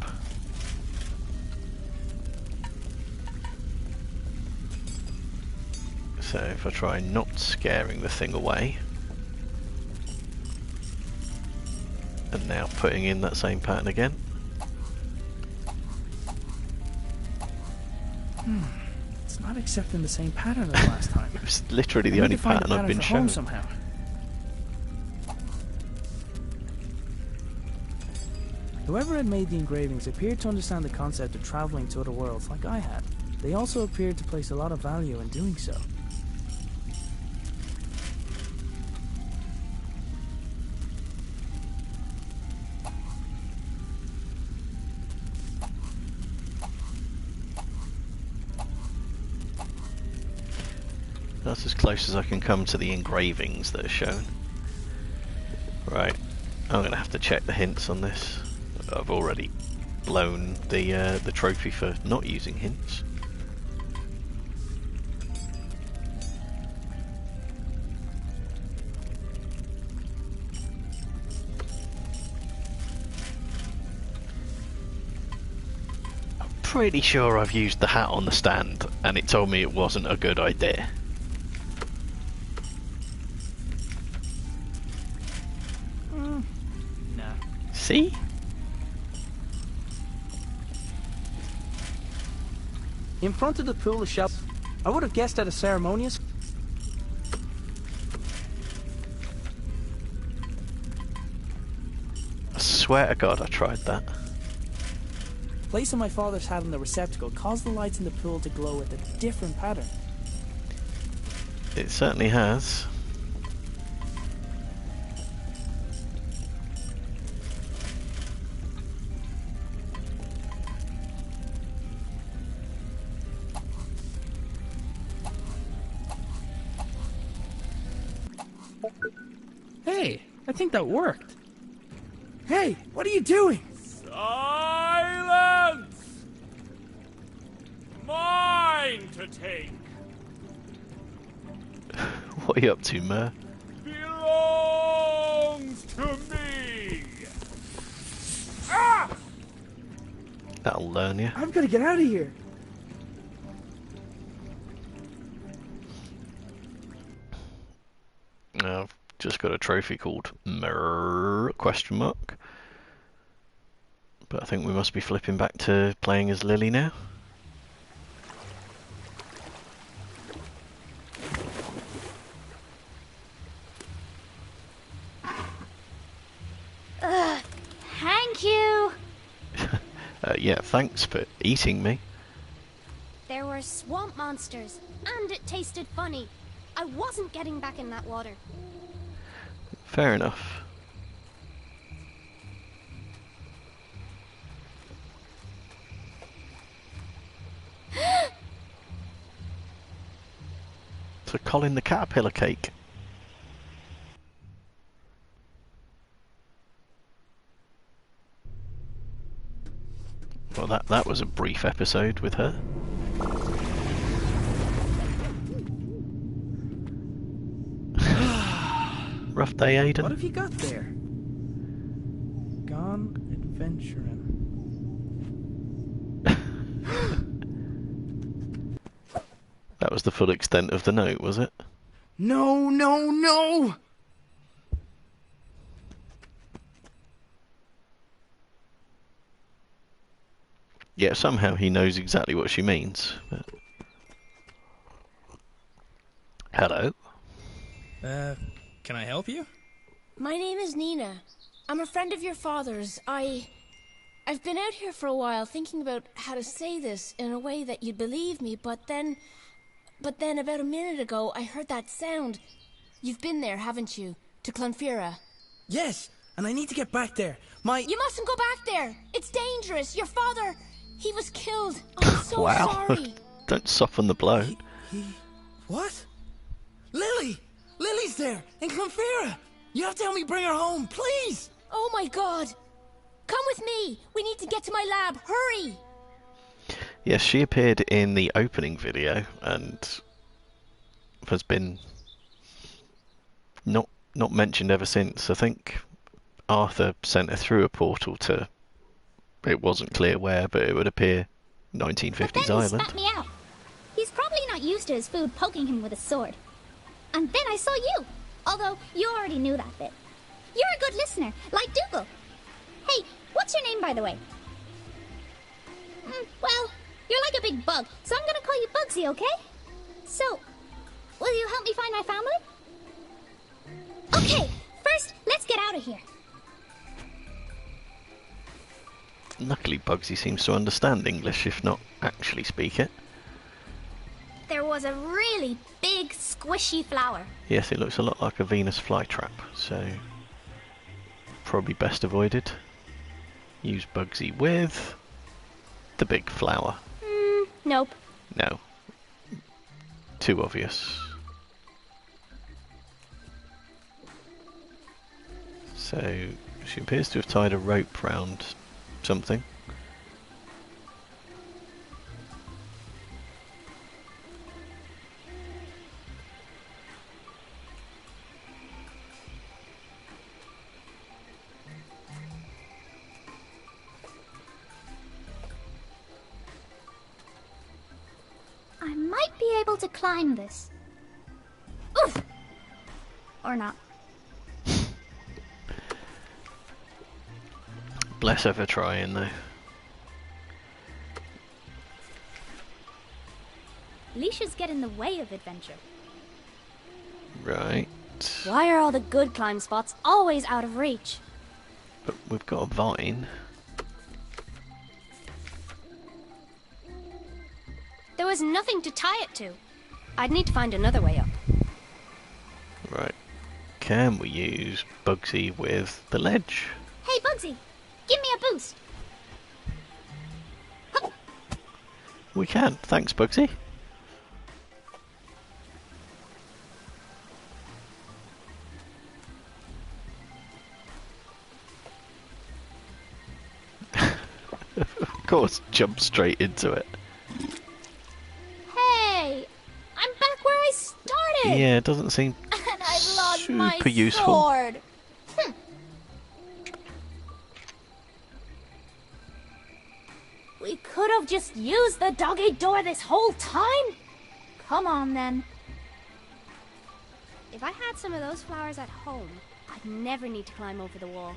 So if I try not scaring the thing away, and now putting in that same pattern again. It's not accepting the same pattern as last time. It's literally the I need only to find a pattern I've been for home shown. somehow. Whoever had made the engravings appeared to understand the concept of traveling to other worlds like I had. They also appeared to place a lot of value in doing so. That's as close as I can come to the engravings that are shown. Right, I'm going to have to check the hints on this. I've already blown the trophy for not using hints. I'm pretty sure I've used the hat on the stand and it told me it wasn't a good idea. Nah. See? In front of the pool of shells, I would have guessed at a ceremonious. I swear to God I tried that. Placing my father's hat in the receptacle caused the lights in the pool to glow with a different pattern. It certainly has. Hey, I think that worked. Hey, what are you doing? Silence! Mine to take. What are you up to, Mer? Belongs to me. Ah! That'll learn you. I've got to get out of here. I've just got a trophy called Mer ? But I think we must be flipping back to playing as Lily now. Thank you! Yeah, thanks for eating me. There were swamp monsters, and it tasted funny. I wasn't getting back in that water. Fair enough. So Colin the Caterpillar cake. Well, that was a brief episode with her. Rough day, Aiden. What have you got there? Gone adventuring. That was the full extent of the note, was it? No, no, no! Yeah, somehow he knows exactly what she means. But... Hello. Can I help you? My name is Nina. I'm a friend of your father's. I've been out here for a while thinking about how to say this in a way that you'd believe me, but then about a minute ago I heard that sound. You've been there, haven't you? To Clonfera. Yes, and I need to get back there. You mustn't go back there! It's dangerous! Your father, he was killed! I'm so Wow. sorry! Don't soften the blow. What? Lily! Lily's there, in Clonfera! You have to help me bring her home, please! Oh my god! Come with me! We need to get to my lab! Hurry! Yes, she appeared in the opening video and has been not mentioned ever since. I think Arthur sent her through a portal to... It wasn't clear where, but it would appear 1950s But then he Ireland. spat me out. He's probably not used to his food poking him with a sword. And then I saw you, although you already knew that bit. You're a good listener, like Dougal. Hey, what's your name, by the way? Well, you're like a big bug, so I'm gonna call you Bugsy, okay? So, will you help me find my family? Okay, first, let's get out of here. Luckily, Bugsy seems to understand English, if not actually speak it. There was a really big, squishy flower. Yes, it looks a lot like a Venus flytrap, so probably best avoided. Use Bugsy with the big flower. Nope. No. Too obvious. So, she appears to have tied a rope round something. I might be able to climb this. Oof! Or not. Bless her for trying, though. Leashes get in the way of adventure. Right. Why are all the good climb spots always out of reach? But we've got a vine. There was nothing to tie it to. I'd need to find another way up. Right. Can we use Bugsy with the ledge? Hey, Bugsy! Give me a boost! Hup. We can. Thanks, Bugsy. Of course, jump straight into it. Hey! I'm back where I started! Yeah, it doesn't seem And I've lost my super useful. sword! We could have just used the dog-eat door this whole time? Come on, then. If I had some of those flowers at home, I'd never need to climb over the wall.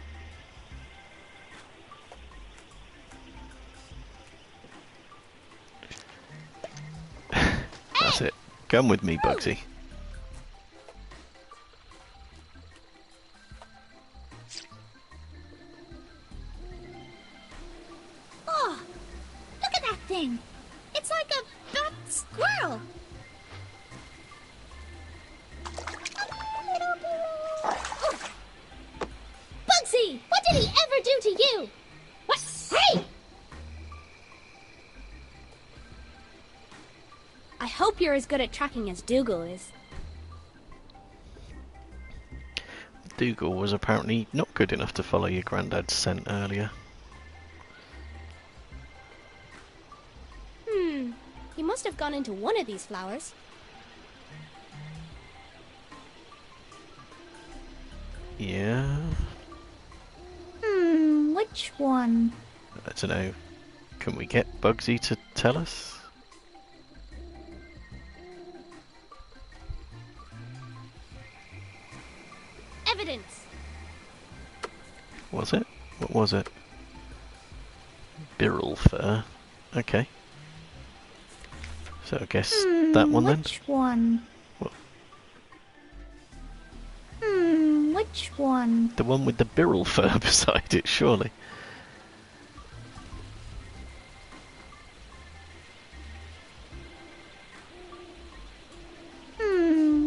That's it. Come with me, Bugsy. Oh! Look at that thing! It's like a fat squirrel! Bugsy! What did he ever do to you? What? Hey! I hope you're as good at tracking as Dougal is. Dougal was apparently not good enough to follow your granddad's scent earlier. He must have gone into one of these flowers. Yeah. Which one? I don't know. Can we get Bugsy to tell us? Evidence! Was it? What was it? Birrel fur. Okay. So I guess that one then? Which one? What? Which one? The one with the Birrell fur beside it, surely.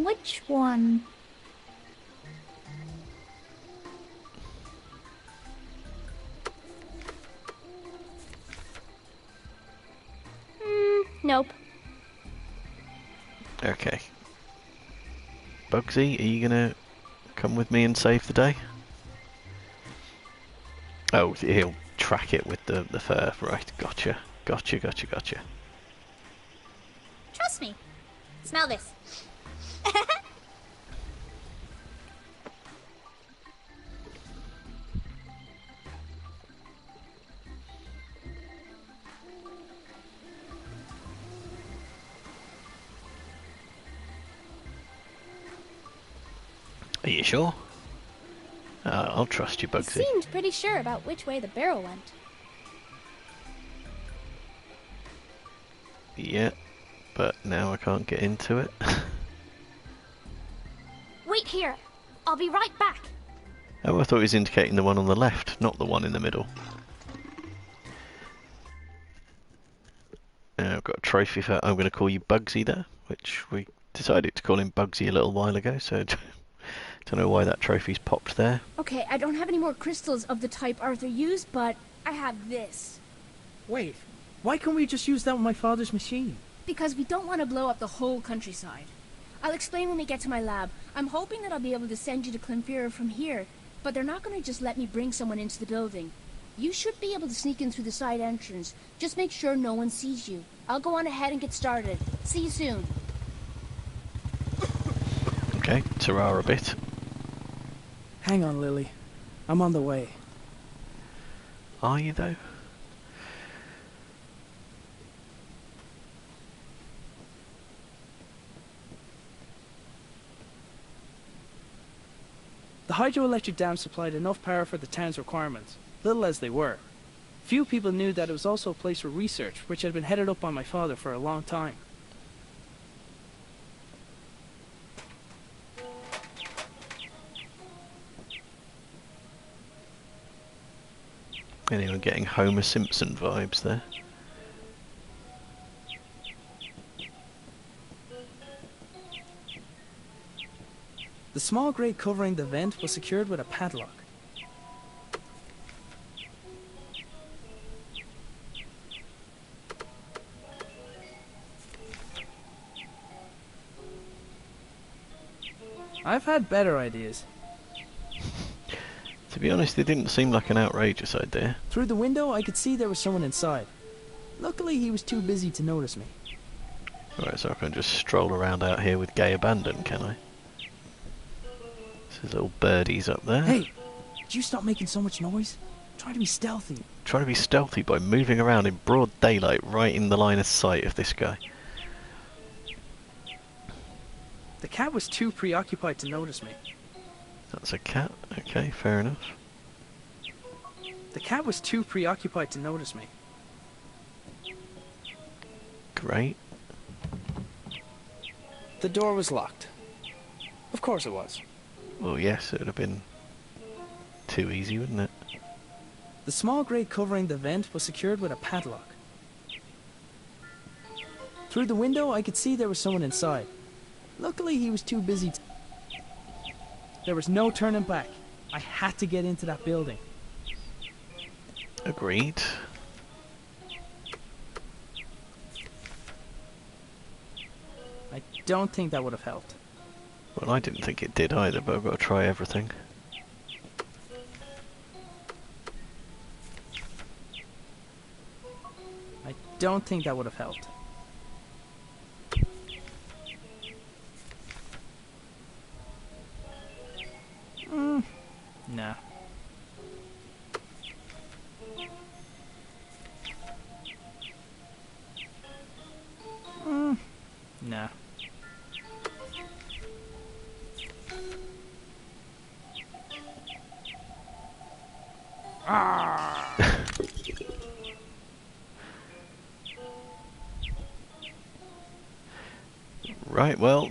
Which one? Nope. Okay. Bugsy, are you gonna come with me and save the day? Oh, he'll track it with the fur. Right, gotcha. Gotcha. Trust me. Smell this. Are you sure? I'll trust you, He Bugsy. seemed pretty sure about which way the barrel went. Yeah, but now I can't get into it. Wait here. I'll be right back. Oh, I thought he was indicating the one on the left, not the one in the middle. I've got a trophy for... I'm going to call you Bugsy there, which we decided to call him Bugsy a little while ago, so don't know why that trophy's popped there. Okay, I don't have any more crystals of the type Arthur used, but I have this. Wait, why can't we just use that with my father's machine? Because we don't want to blow up the whole countryside. I'll explain when we get to my lab. I'm hoping that I'll be able to send you to Clonfera from here, but they're not going to just let me bring someone into the building. You should be able to sneak in through the side entrance. Just make sure no one sees you. I'll go on ahead and get started. See you soon. Okay, ta-ra a bit. Hang on, Lily. I'm on the way. Are you, though? The hydroelectric dam supplied enough power for the town's requirements, little as they were. Few people knew that it was also a place for research, which had been headed up by my father for a long time. Anyone getting Homer Simpson vibes there? The small grate covering the vent was secured with a padlock. I've had better ideas. To be honest, it didn't seem like an outrageous idea. Through the window, I could see there was someone inside. Luckily, he was too busy to notice me. Right, so I can just stroll around out here with gay abandon, can I? There's little birdies up there. Hey, did you stop making so much noise? Try to be stealthy. Try to be stealthy by moving around in broad daylight right in the line of sight of this guy. The cat was too preoccupied to notice me. That's a cat. Okay, fair enough. The cat was too preoccupied to notice me. Great. The door was locked. Of course it was. Well, yes, it would have been too easy, wouldn't it? The small grate covering the vent was secured with a padlock. Through the window, I could see there was someone inside. Luckily, he was too busy to... There was no turning back. I had to get into that building. Agreed. I don't think that would have helped. Well, I didn't think it did either, but I've got to try everything. I don't think that would have helped. Nah. Nah. Right, well,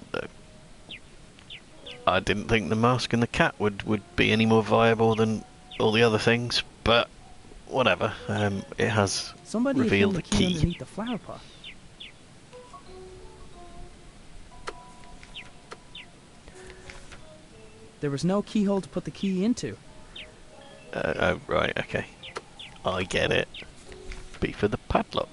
I didn't think the mask and the cat would be any more viable than all the other things, but whatever. It has Somebody had hidden revealed the a key key. underneath the flower pot. There was no keyhole to put the key into. Oh, right, okay. I get it. B for the padlock.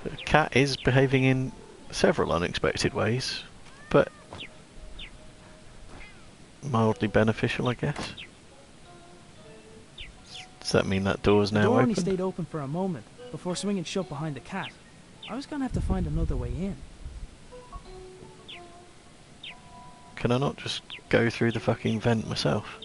The cat is behaving in several unexpected ways, but mildly beneficial, I guess. Does that mean that door's The now door only open? stayed open for a moment before swinging shut behind the cat. I was gonna have to find another way in. Can I not just go through the fucking vent myself?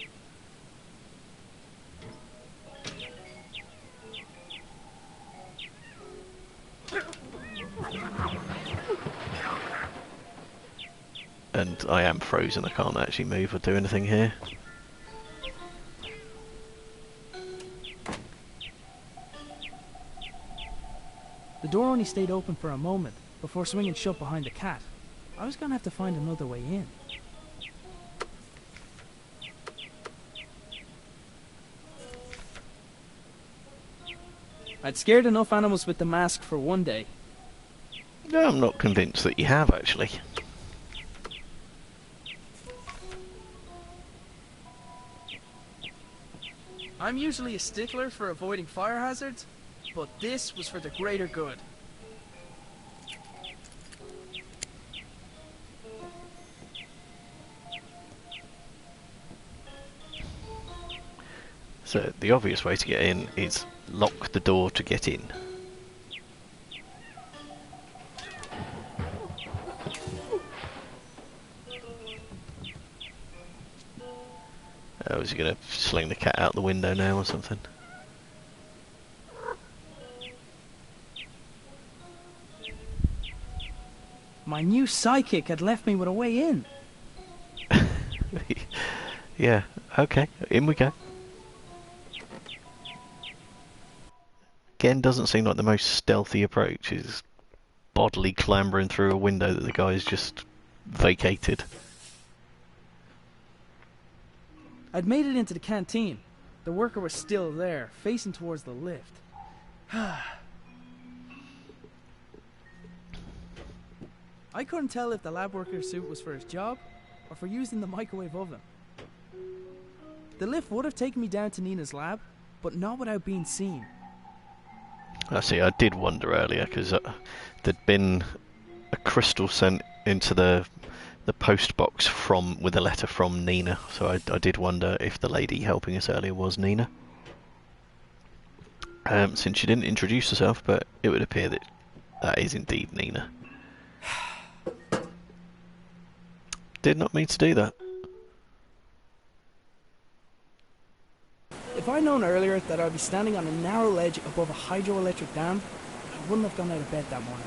And I am frozen, I can't actually move or do anything here. The door only stayed open for a moment before swinging shut behind the cat. I was gonna have to find another way in. I'd scared enough animals with the mask for one day. No, I'm not convinced that you have, actually. I'm usually a stickler for avoiding fire hazards, but this was for the greater good. So the obvious way to get in is lock the door to get in. Oh, is he going to sling the cat out the window now or something? My new psychic had left me with a way in. Yeah, okay, in we go. Again, doesn't seem like the most stealthy approach, is bodily clambering through a window that the guy's just vacated. I'd made it into the canteen. The worker was still there, facing towards the lift. I couldn't tell if the lab worker's suit was for his job or for using the microwave oven. The lift would have taken me down to Nina's lab, but not without being seen. I see, I did wonder earlier, because there'd been a crystal sent into the post box with a letter from Nina, so I did wonder if the lady helping us earlier was Nina. Since she didn't introduce herself, but it would appear that that is indeed Nina. Did not mean to do that. If I'd known earlier that I'd be standing on a narrow ledge above a hydroelectric dam, I wouldn't have gone out of bed that morning.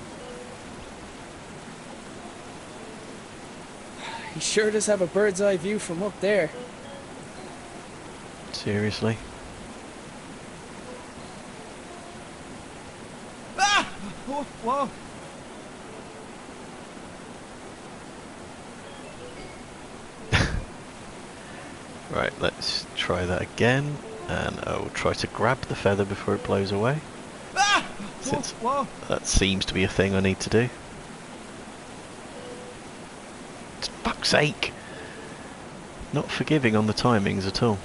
He sure does have a bird's eye view from up there. Seriously? Ah! Whoa, whoa. Right, let's try that again, and I'll try to grab the feather before it blows away, Ah! since Whoa, whoa. that seems to be a thing I need to do. For fuck's sake! Not forgiving on the timings at all.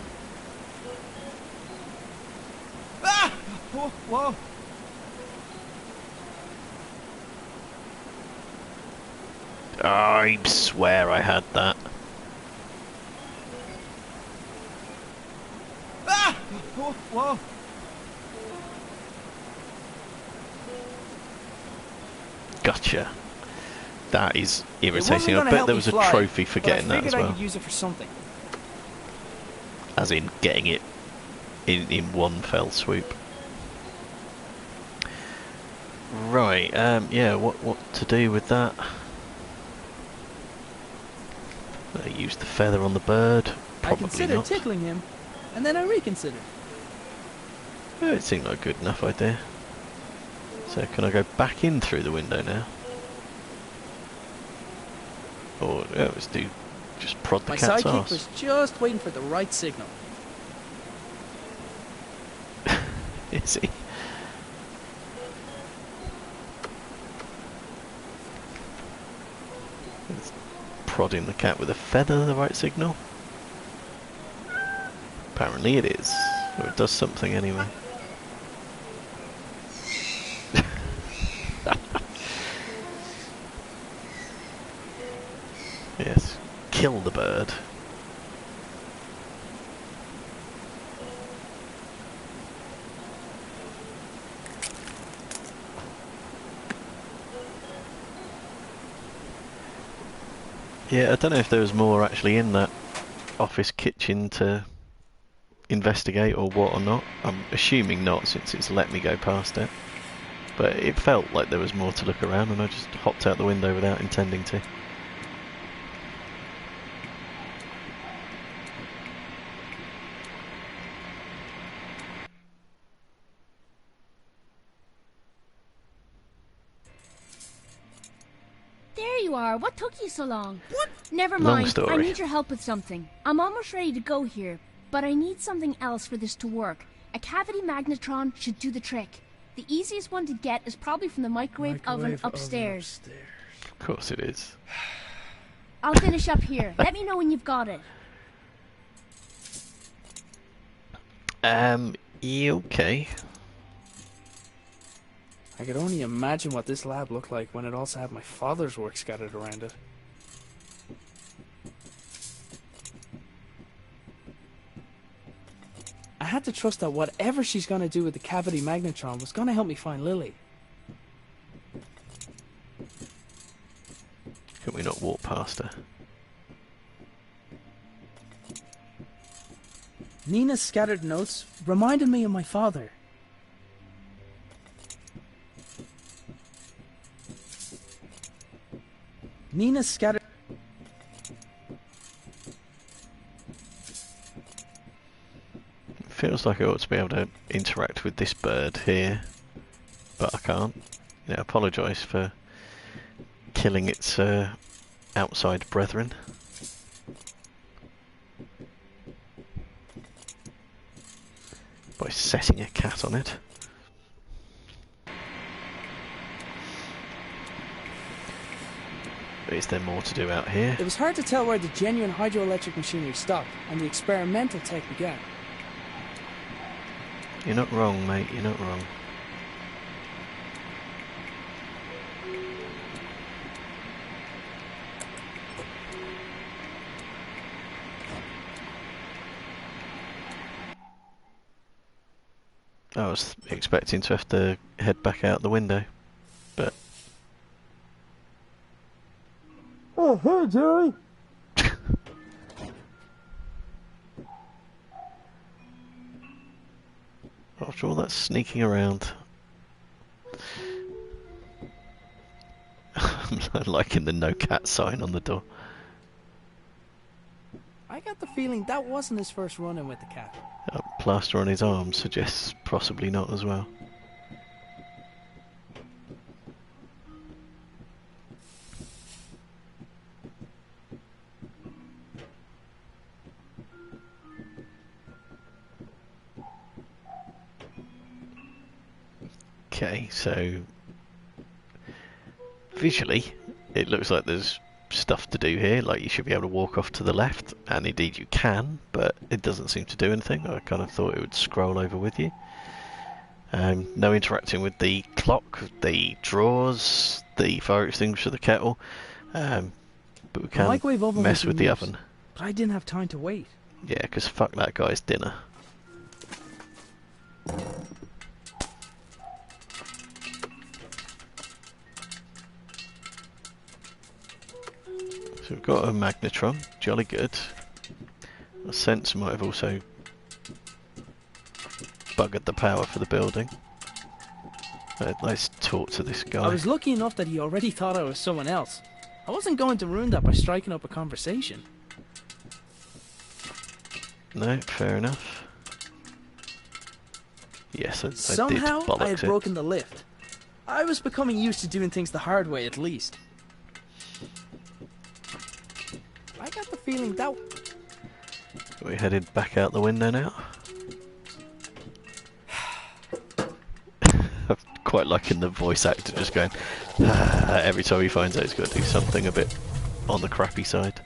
Ah! Whoa, whoa. I swear I had that. Ah! Whoa, whoa. Gotcha. That is It irritating. wasn't I gonna bet help there me was a fly, trophy for but I getting that figured as I well. could use it for something. As in getting it in one fell swoop. Right, yeah, what to do with that? Use the feather on the bird? I Probably considered not. tickling him, and then I reconsidered. It seemed like a good enough idea. So can I go back in through the window now? Or let's do just prod the My cat's sidekick arse. was just waiting for the right signal. Is he? Is prodding the cat with a feather the right signal? Apparently it is. Or it does something anyway. Yes. Kill the bird. Yeah, I don't know if there was more actually in that office kitchen to investigate or what or not. I'm assuming not, since it's let me go past it. But it felt like there was more to look around, and I just hopped out the window without intending to. There you are. What took you so long? What? Never Long mind. story. I need your help with something. I'm almost ready to go here, but I need something else for this to work. A cavity magnetron should do the trick. The easiest one to get is probably from the microwave oven upstairs. Of course it is. I'll finish up here. Let me know when you've got it. Yeah, okay. I could only imagine what this lab looked like when it also had my father's work scattered around it. I had to trust that whatever she's gonna do with the cavity magnetron was gonna help me find Lily. Can we not walk past her? Nina's scattered notes reminded me of my father. Nina's scattered... Feels like I ought to be able to interact with this bird here, but I can't. Yeah, apologise for killing its outside brethren. By setting a cat on it. Is there more to do out here? It was hard to tell where the genuine hydroelectric machinery stopped and the experimental tech began. You're not wrong, mate, you're not wrong. I was expecting to have to head back out the window, but... Oh, hey, Jerry! After all that sneaking around... I'm liking the no cat sign on the door. I got the feeling that wasn't his first run-in with the cat. Plaster on his arm suggests possibly not as well. Okay, so visually it looks like there's stuff to do here, like you should be able to walk off to the left, and indeed you can, but it doesn't seem to do anything. I kind of thought it would scroll over with you. No interacting with the clock, the drawers, the fire extinguisher, the kettle, but we can microwave oven mess was with the used, oven. But I didn't have time to wait. Yeah, because fuck that guy's dinner. So we've got a magnetron, jolly good. A sense might have also buggered the power for the building. Let's talk to this guy. I was lucky enough that he already thought I was someone else. I wasn't going to ruin that by striking up a conversation. No, fair enough. Yes, I Somehow, did bollocks I had it. broken the lift. I was becoming used to doing things the hard way, at least. I got the feeling that... We headed back out the window now. I'm quite liking the voice actor just going every time he finds out he's got to do something a bit on the crappy side.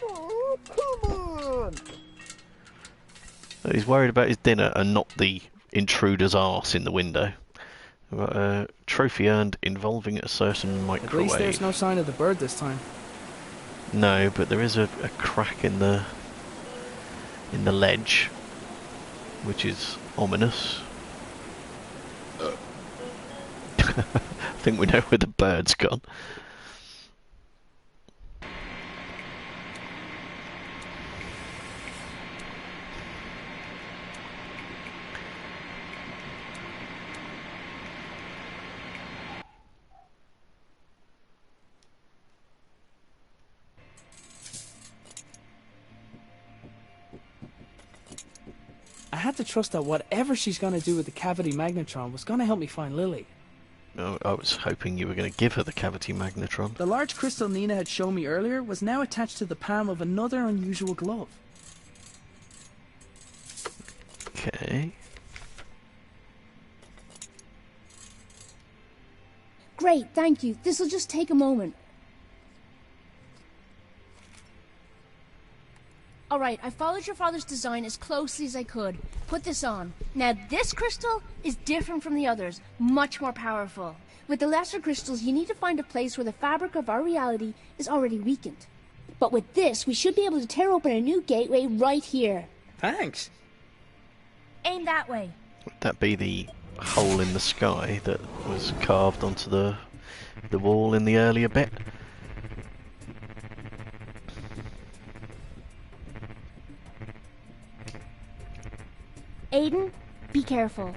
Oh, come on! He's worried about his dinner and not the intruder's arse in the window. We've got a trophy earned involving a certain At microwave. least there's no sign of the bird this time. No, but there is a crack in the ledge, which is ominous. I think we know where the bird's gone. I had to trust that whatever she's going to do with the cavity magnetron was going to help me find Lily. Oh, I was hoping you were going to give her the cavity magnetron. The large crystal Nina had shown me earlier was now attached to the palm of another unusual glove. Okay. Great, thank you. This'll just take a moment. Alright, I followed your father's design as closely as I could. Put this on. Now, this crystal is different from the others, much more powerful. With the lesser crystals, you need to find a place where the fabric of our reality is already weakened. But with this, we should be able to tear open a new gateway right here. Thanks. Aim that way. Would that be the hole in the sky that was carved onto the wall in the earlier bit? Aiden, be careful.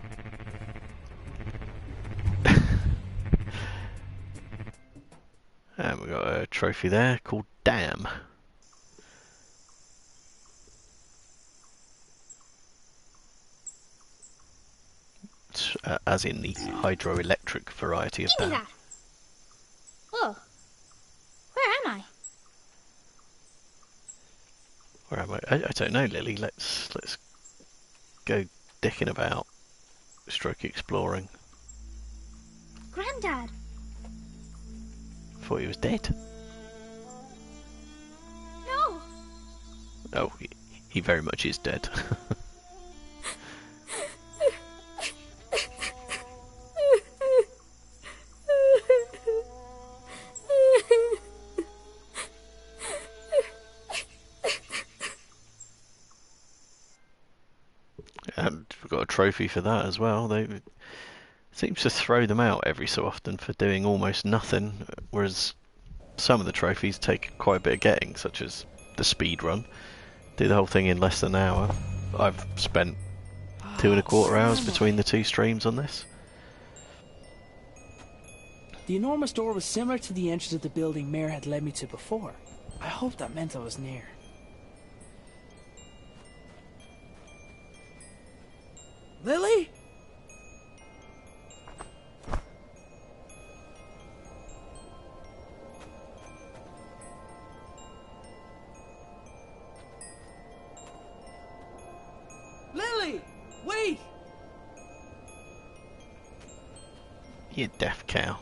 And we got a trophy there called Dam. As in the hydroelectric variety of Give me dam. that. Oh. Where am I? Where am I don't know, Lily. Let's go dicking about, stroke exploring. Granddad. Thought he was dead. No. Oh, he very much is dead. And we've got a trophy for that as well. They seems to throw them out every so often for doing almost nothing, whereas some of the trophies take quite a bit of getting, such as the speed run. Do the whole thing in less than an hour. I've spent 2.25 hours between the two streams on this. The enormous door was similar to the entrance of the building Mare had led me to before. I hoped that meant I was near. Lily? Lily! Wait! You deaf cow.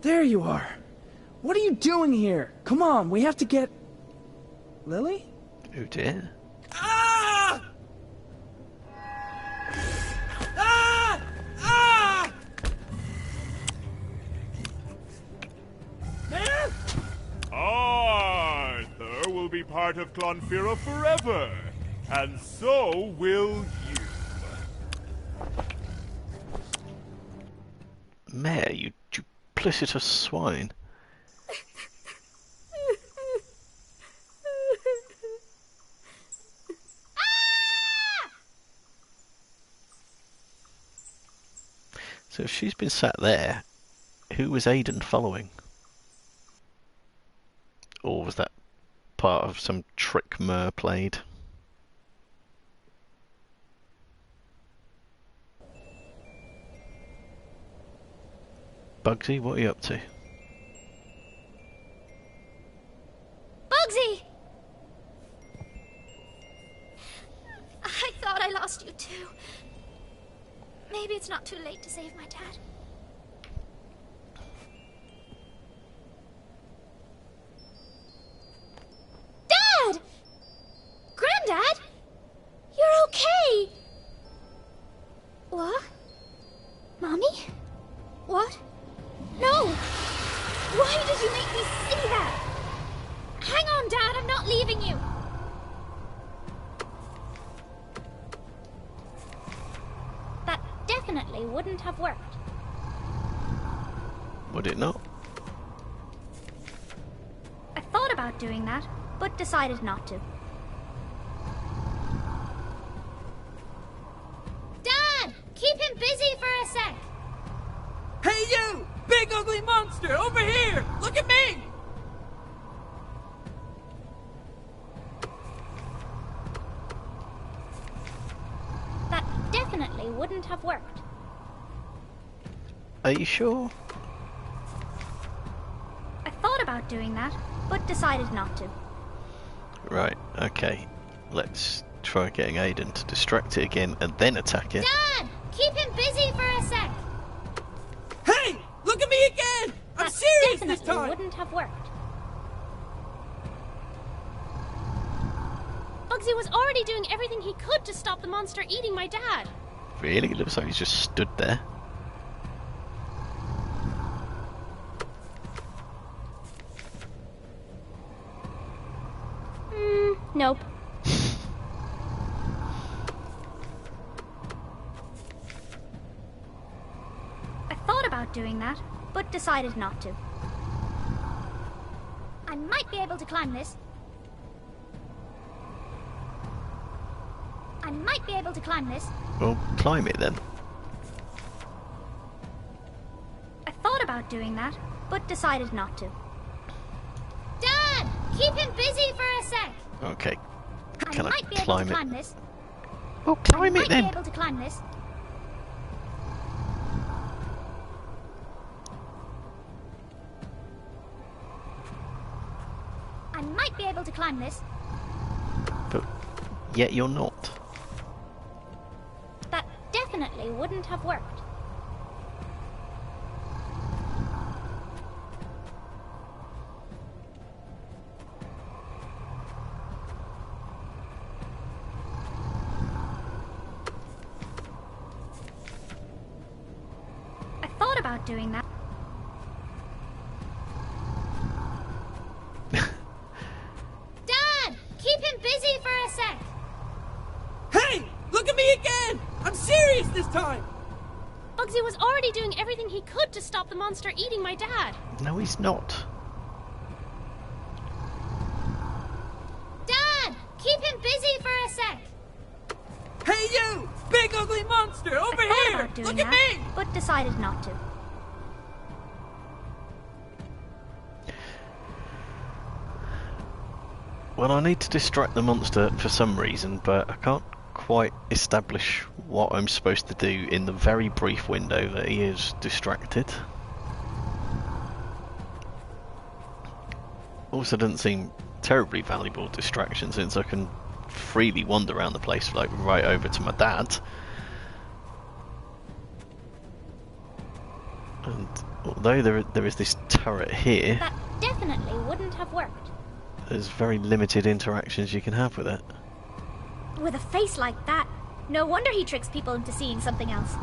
There you are. What are you doing here? Come on, we have to get... Lily? Oh dear. Ah! Ah! Ah! Man! Arthur will be part of Clonfera forever, and so will you. Mare, you duplicitous swine. So if she's been sat there, who was Aiden following? Or was that part of some trick Mur played? Bugsy, what are you up to? Bugsy! I thought I lost you too. Maybe it's not too late to save my dad. Dad! Granddad? You're okay! What? Mommy? What? No! Why did you make me see that? Hang on, Dad, I'm not leaving you! That definitely wouldn't have worked. Would it not? I thought about doing that, but decided not to. Dad! Keep him busy for a sec! Hey you! Big ugly monster! Over here! Look at me! That definitely wouldn't have worked. Are you sure? I thought about doing that, but decided not to. Right, okay. Let's try getting Aiden to distract it again and then attack it. Dad! Keep him busy for a sec! Hey! Look at me again! I'm That serious this definitely time! wouldn't have worked. Bugsy was already doing everything he could to stop the monster eating my dad. Really? It looks like he's just stood there. Nope. I thought about doing that, but decided not to. I might be able to climb this. I might be able to climb this. Well, climb it then. I thought about doing that, but decided not to. Dad! Keep him busy for a sec! Okay. I Can I might be able climb to it? climb this. Well, climb I it might then. be able to climb this. I might be able to climb this. But yet you're not. That definitely wouldn't have worked. I thought about doing that. Dad! Keep him busy for a sec! Hey! Look at me again! I'm serious this time! Bugsy was already doing everything he could to stop the monster eating my dad. No, he's not. Dad! Keep him busy for a sec! Hey you! Big ugly monster! Over I thought here! about doing Look at that, me! but decided not to. Well, I need to distract the monster for some reason, but I can't quite establish what I'm supposed to do in the very brief window that he is distracted. Also doesn't seem terribly valuable distraction since I can freely wander around the place, like right over to my dad. And although there is this turret here, That definitely wouldn't have worked. there's very limited interactions you can have with it. With a face like that, no wonder he tricks people into seeing something else.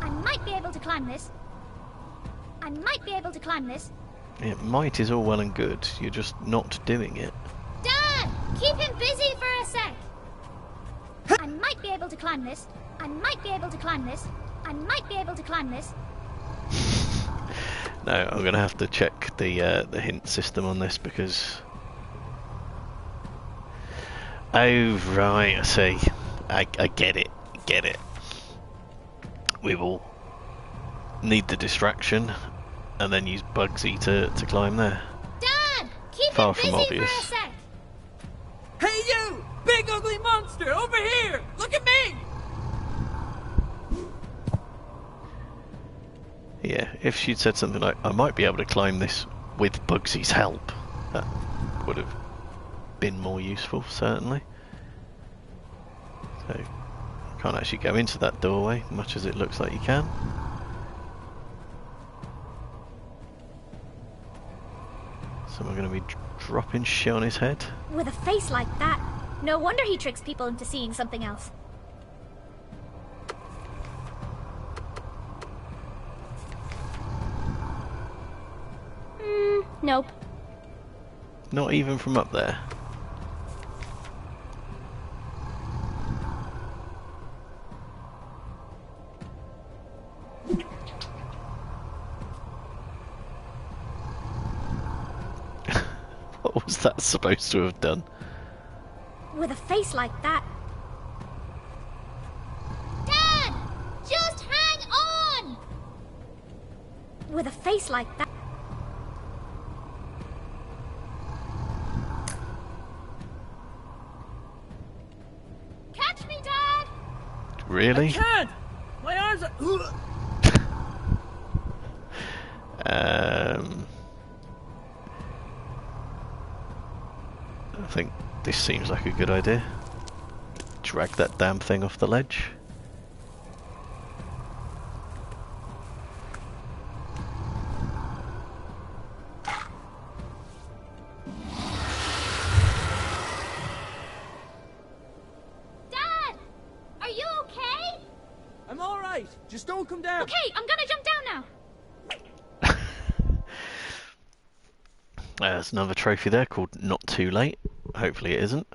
I might be able to climb this. I might be able to climb this. It might is all well and good, you're just not doing it. Dad! Keep him busy for a sec! I might be able to climb this. I might be able to climb this. I might be able to climb this. No, I'm going to have to check the hint system on this because Oh, right, I see. I get it. Get it. We will need the distraction and then use Bugsy to climb there. Dad! Keep Far him from busy obvious. for a sec! Hey you! Big ugly monster! Over here! Look at me! Yeah, if she'd said something like, I might be able to climb this with Bugsy's help, that would have been more useful, certainly. So, you can't actually go into that doorway, much as it looks like you can. Someone going to be dropping shit on his head? With a face like that, no wonder he tricks people into seeing something else. Nope. Not even from up there. What was that supposed to have done? With a face like that. Dad! Just hang on! With a face like that. Catch me, Dad! Really? I can't! My arms are... I think this seems like a good idea. Drag that damn thing off the ledge. Dad! Are you okay? I'm alright. Just don't come down. Okay, I'm gonna jump down now. There's another trophy there called Not Too Late. Hopefully it isn't.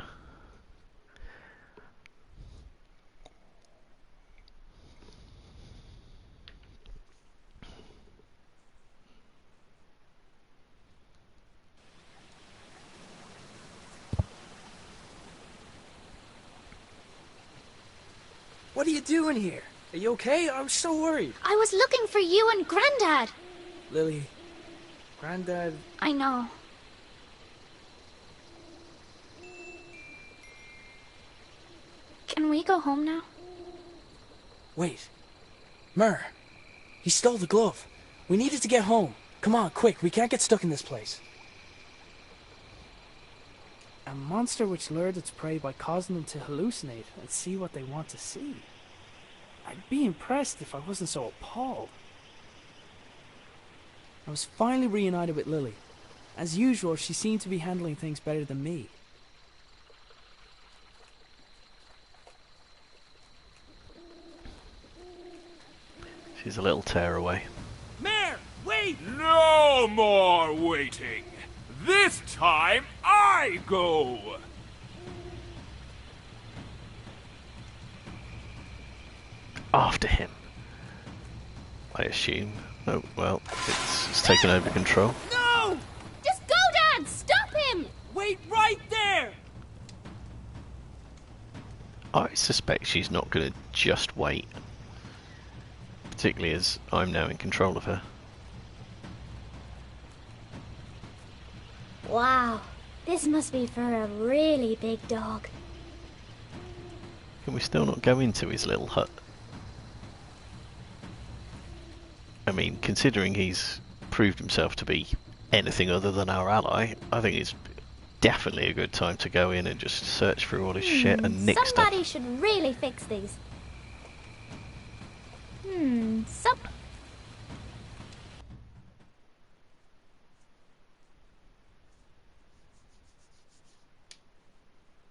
What are you doing here? Are you okay? I'm so worried. I was looking for you and Grandad. Lily, Granddad... I know. Can we go home now? Wait. Mer, he stole the glove. We needed to get home. Come on, quick. We can't get stuck in this place. A monster which lured its prey by causing them to hallucinate and see what they want to see. I'd be impressed if I wasn't so appalled. I was finally reunited with Lily. As usual, she seemed to be handling things better than me. She's a little tearaway. Mare, wait! No more waiting. This time I go. After him, I assume. Oh, well, it's taken over control. No! Just go, Dad! Stop him! Wait right there! I suspect she's not going to just wait. Particularly as I'm now in control of her. Wow, this must be for a really big dog. Can we still not go into his little hut? I mean, considering he's proved himself to be anything other than our ally, I think it's definitely a good time to go in and just search through all his shit and nick Somebody stuff. should really fix these.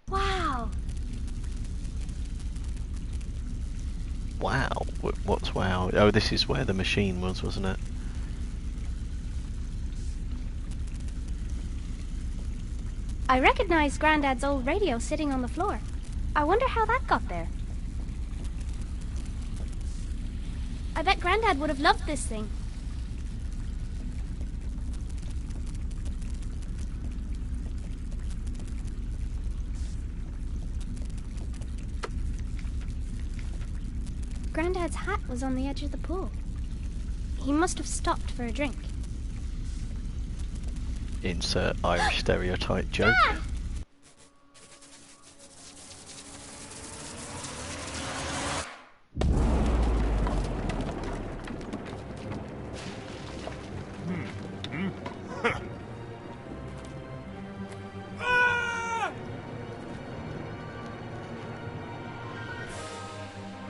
Wow. Wow, what's wow? Oh, this is where the machine was, wasn't it? I recognize Grandad's old radio sitting on the floor. I wonder how that got there. I bet Grandad would have loved this thing. Granddad's hat was on the edge of the pool. He must have stopped for a drink. Insert Irish stereotype joke. Dad!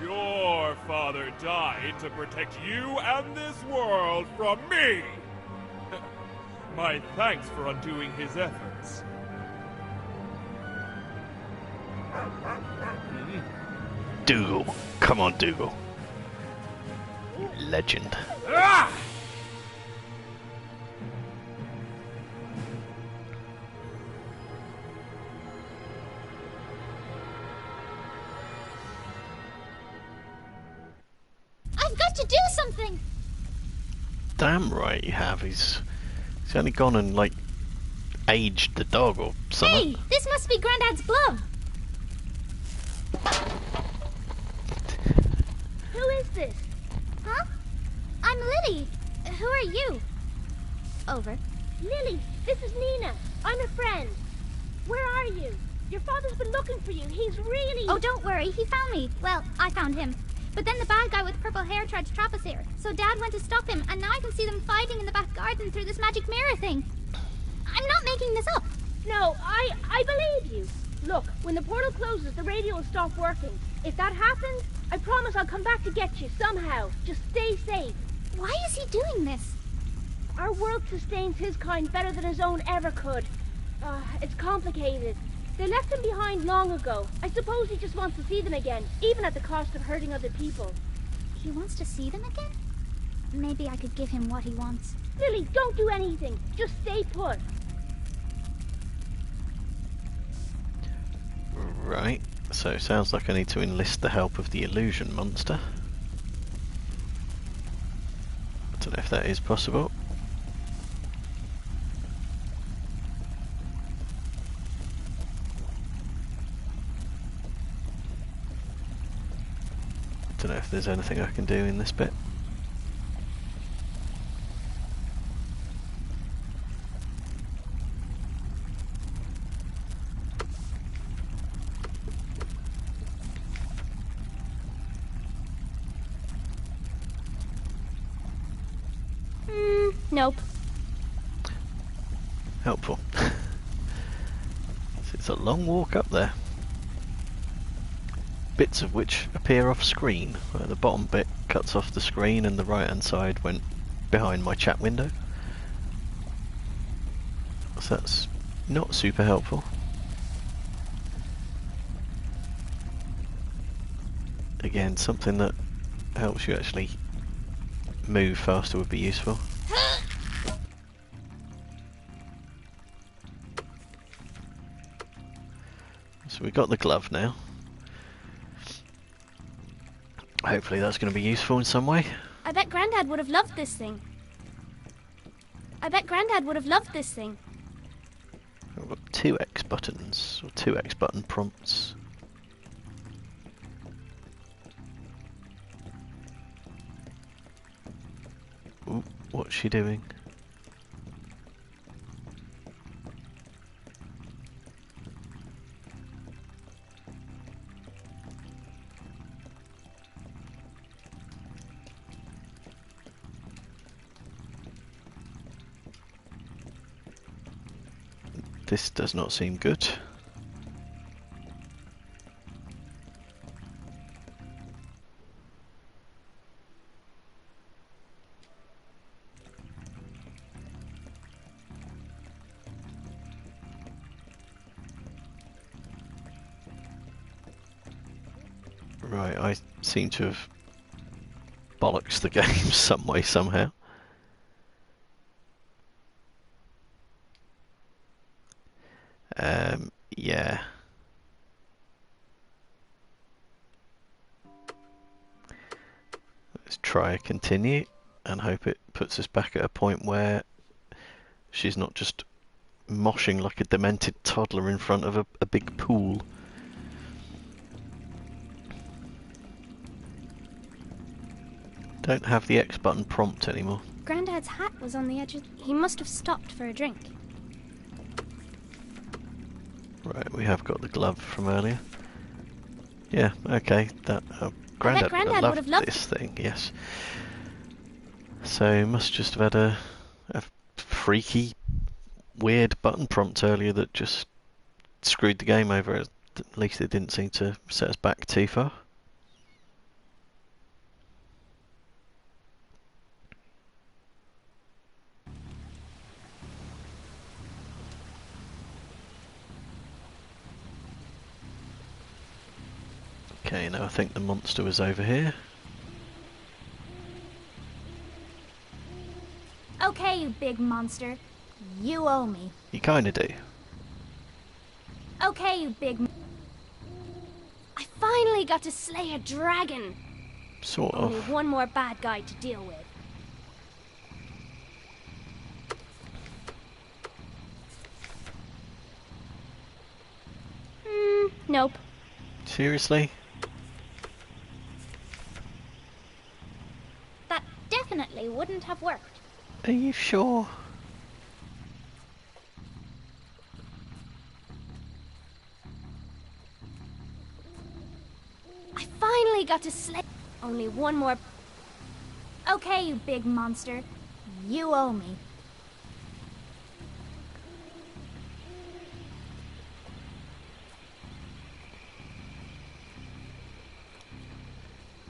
Your father died to protect you and this world from me! My thanks for undoing his efforts. Dougal. Come on, Dougal. Legend. Ah! I've got to do something! Damn right you have. He's only gone and, like, aged the dog or something. Hey! This must be Grandad's glove! Who is this? Huh? I'm Lily. Who are you? Over. Lily, this is Nina. I'm a friend. Where are you? Your father's been looking for you. He's really... Oh, don't worry. He found me. Well, I found him. But then the bad guy with purple hair tried to trap us here. So Dad went to stop him, and now I can see them fighting in the back garden through this magic mirror thing. I'm not making this up. No, I believe you. Look, when the portal closes, the radio will stop working. If that happens, I promise I'll come back to get you somehow. Just stay safe. Why is he doing this? Our world sustains his kind better than his own ever could. It's complicated. They left him behind long ago. I suppose he just wants to see them again, even at the cost of hurting other people. He wants to see them again? Maybe I could give him what he wants. Lily, don't do anything. Just stay put. Right, so sounds like I need to enlist the help of the illusion monster. I don't know if that is possible. Don't know if there's anything I can do in this bit. Nope. Helpful. It's a long walk up there. Bits of which appear off screen, where the bottom bit cuts off the screen and the right hand side went behind my chat window. So that's not super helpful. Again, something that helps you actually move faster would be useful. So we've got the glove now. Hopefully that's going to be useful in some way. I bet Grandad would have loved this thing. I bet Grandad would have loved this thing. I've got 2 X buttons, or 2 X button prompts. Ooh, what's she doing? This does not seem good. Right, I seem to have bollocks the game some way, somehow. Yeah. Let's try continue and hope it puts us back at a point where she's not just moshing like a demented toddler in front of a big pool. Don't have the X button prompt anymore. Granddad's hat was on the edge of... He must have stopped for a drink. Right, we have got the glove from earlier. Yeah, okay. That Grandad would have loved this thing, yes. So he must just have had a freaky, weird button prompt earlier that just screwed the game over. At least it didn't seem to set us back too far. Okay, now I think the monster was over here. Okay, you big monster. You owe me. You kinda do. Okay, you big... I finally got to slay a dragon! Sort Only of. one more bad guy to deal with. Nope. Seriously? That definitely wouldn't have worked. Are you sure? I finally got to slay... Only one more... Okay, you big monster. You owe me.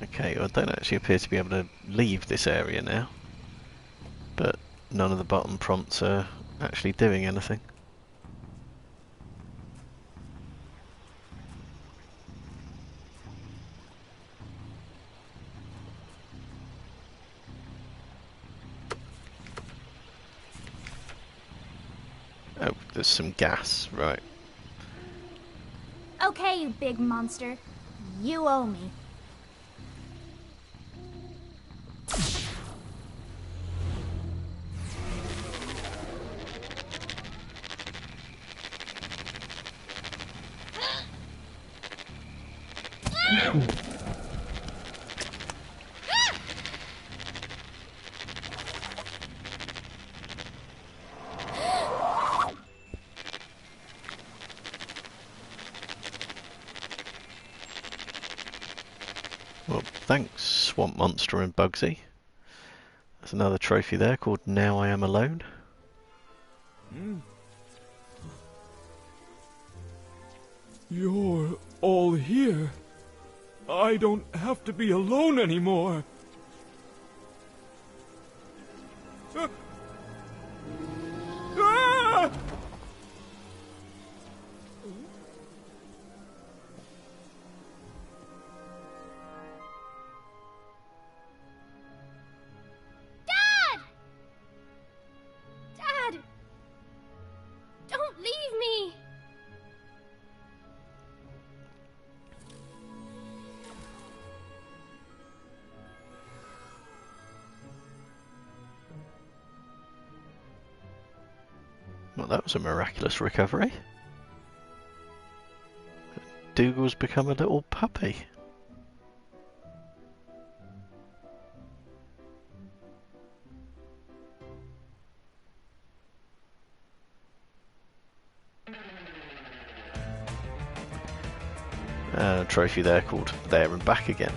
Okay, I don't actually appear to be able to leave this area now. But none of the button prompts are actually doing anything. Oh, there's some gas, right. Okay, you big monster. You owe me. Well, thanks, Swamp Monster and Bugsy. There's another trophy there called Now I Am Alone. You're all here. I don't have to be alone anymore. Ah! Ah! Dad! Dad! Don't leave me! Well, that was a miraculous recovery. Dougal's become a little puppy. A trophy there called There and Back Again.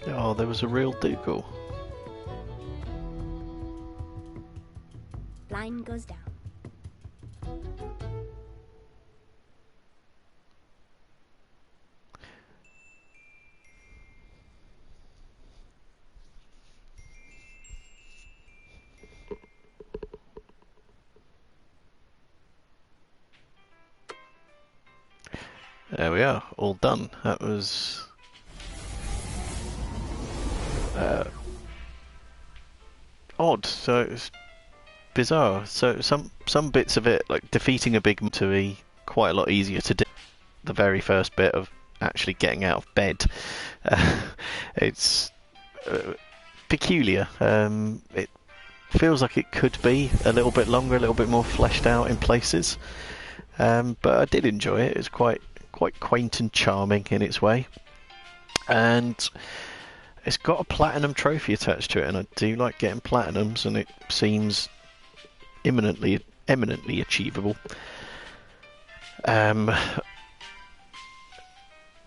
Oh, there was a real Dougal. Line goes down. There we are, all done. That was odd. So it's bizarre. So some bits of it, like defeating a big monster, to be quite a lot easier to do. The very first bit of actually getting out of bed, it's peculiar. It feels like it could be a little bit longer, a little bit more fleshed out in places. But I did enjoy it. It's quite quaint and charming in its way, and it's got a platinum trophy attached to it, and I do like getting platinums, and it seems eminently achievable.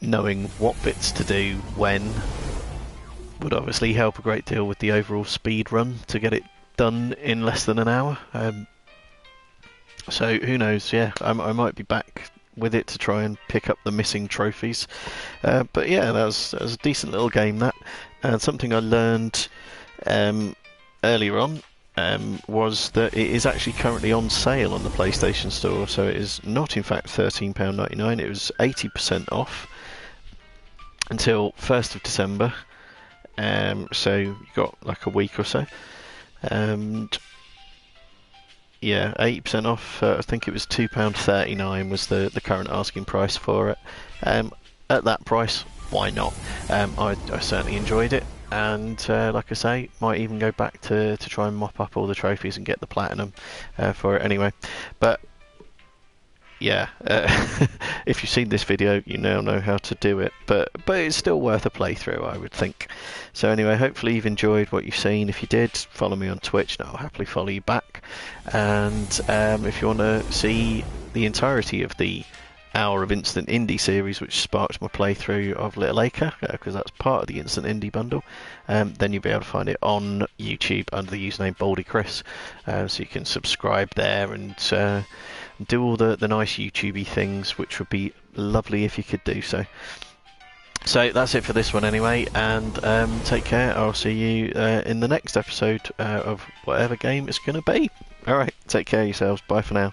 Knowing what bits to do when would obviously help a great deal with the overall speed run to get it done in less than an hour. So who knows? Yeah, I might be back with it to try and pick up the missing trophies. But yeah, that was a decent little game. That, and something I learned earlier on was that it is actually currently on sale on the PlayStation Store. So it is not, in fact, £13.99. It was 80% off until 1st of December. So you got like a week or so. And yeah, 80% off. I think it was £2.39 was the current asking price for it. At that price, why not? I certainly enjoyed it, and like I say, might even go back to try and mop up all the trophies and get the platinum for it anyway. But yeah, if you've seen this video, you now know how to do it. But it's still worth a playthrough, I would think. So anyway, hopefully you've enjoyed what you've seen. If you did, follow me on Twitch, and I'll happily follow you back. And if you want to see the entirety of the hour of Instant Indie series, which sparked my playthrough of Little Acre, because that's part of the Instant Indie bundle, then you'll be able to find it on YouTube under the username BaldyChris. So you can subscribe there and do all the nice YouTubey things, which would be lovely if you could do so. So that's it for this one anyway, and take care. I'll see you in the next episode of whatever game it's going to be. Alright, take care of yourselves. Bye for now.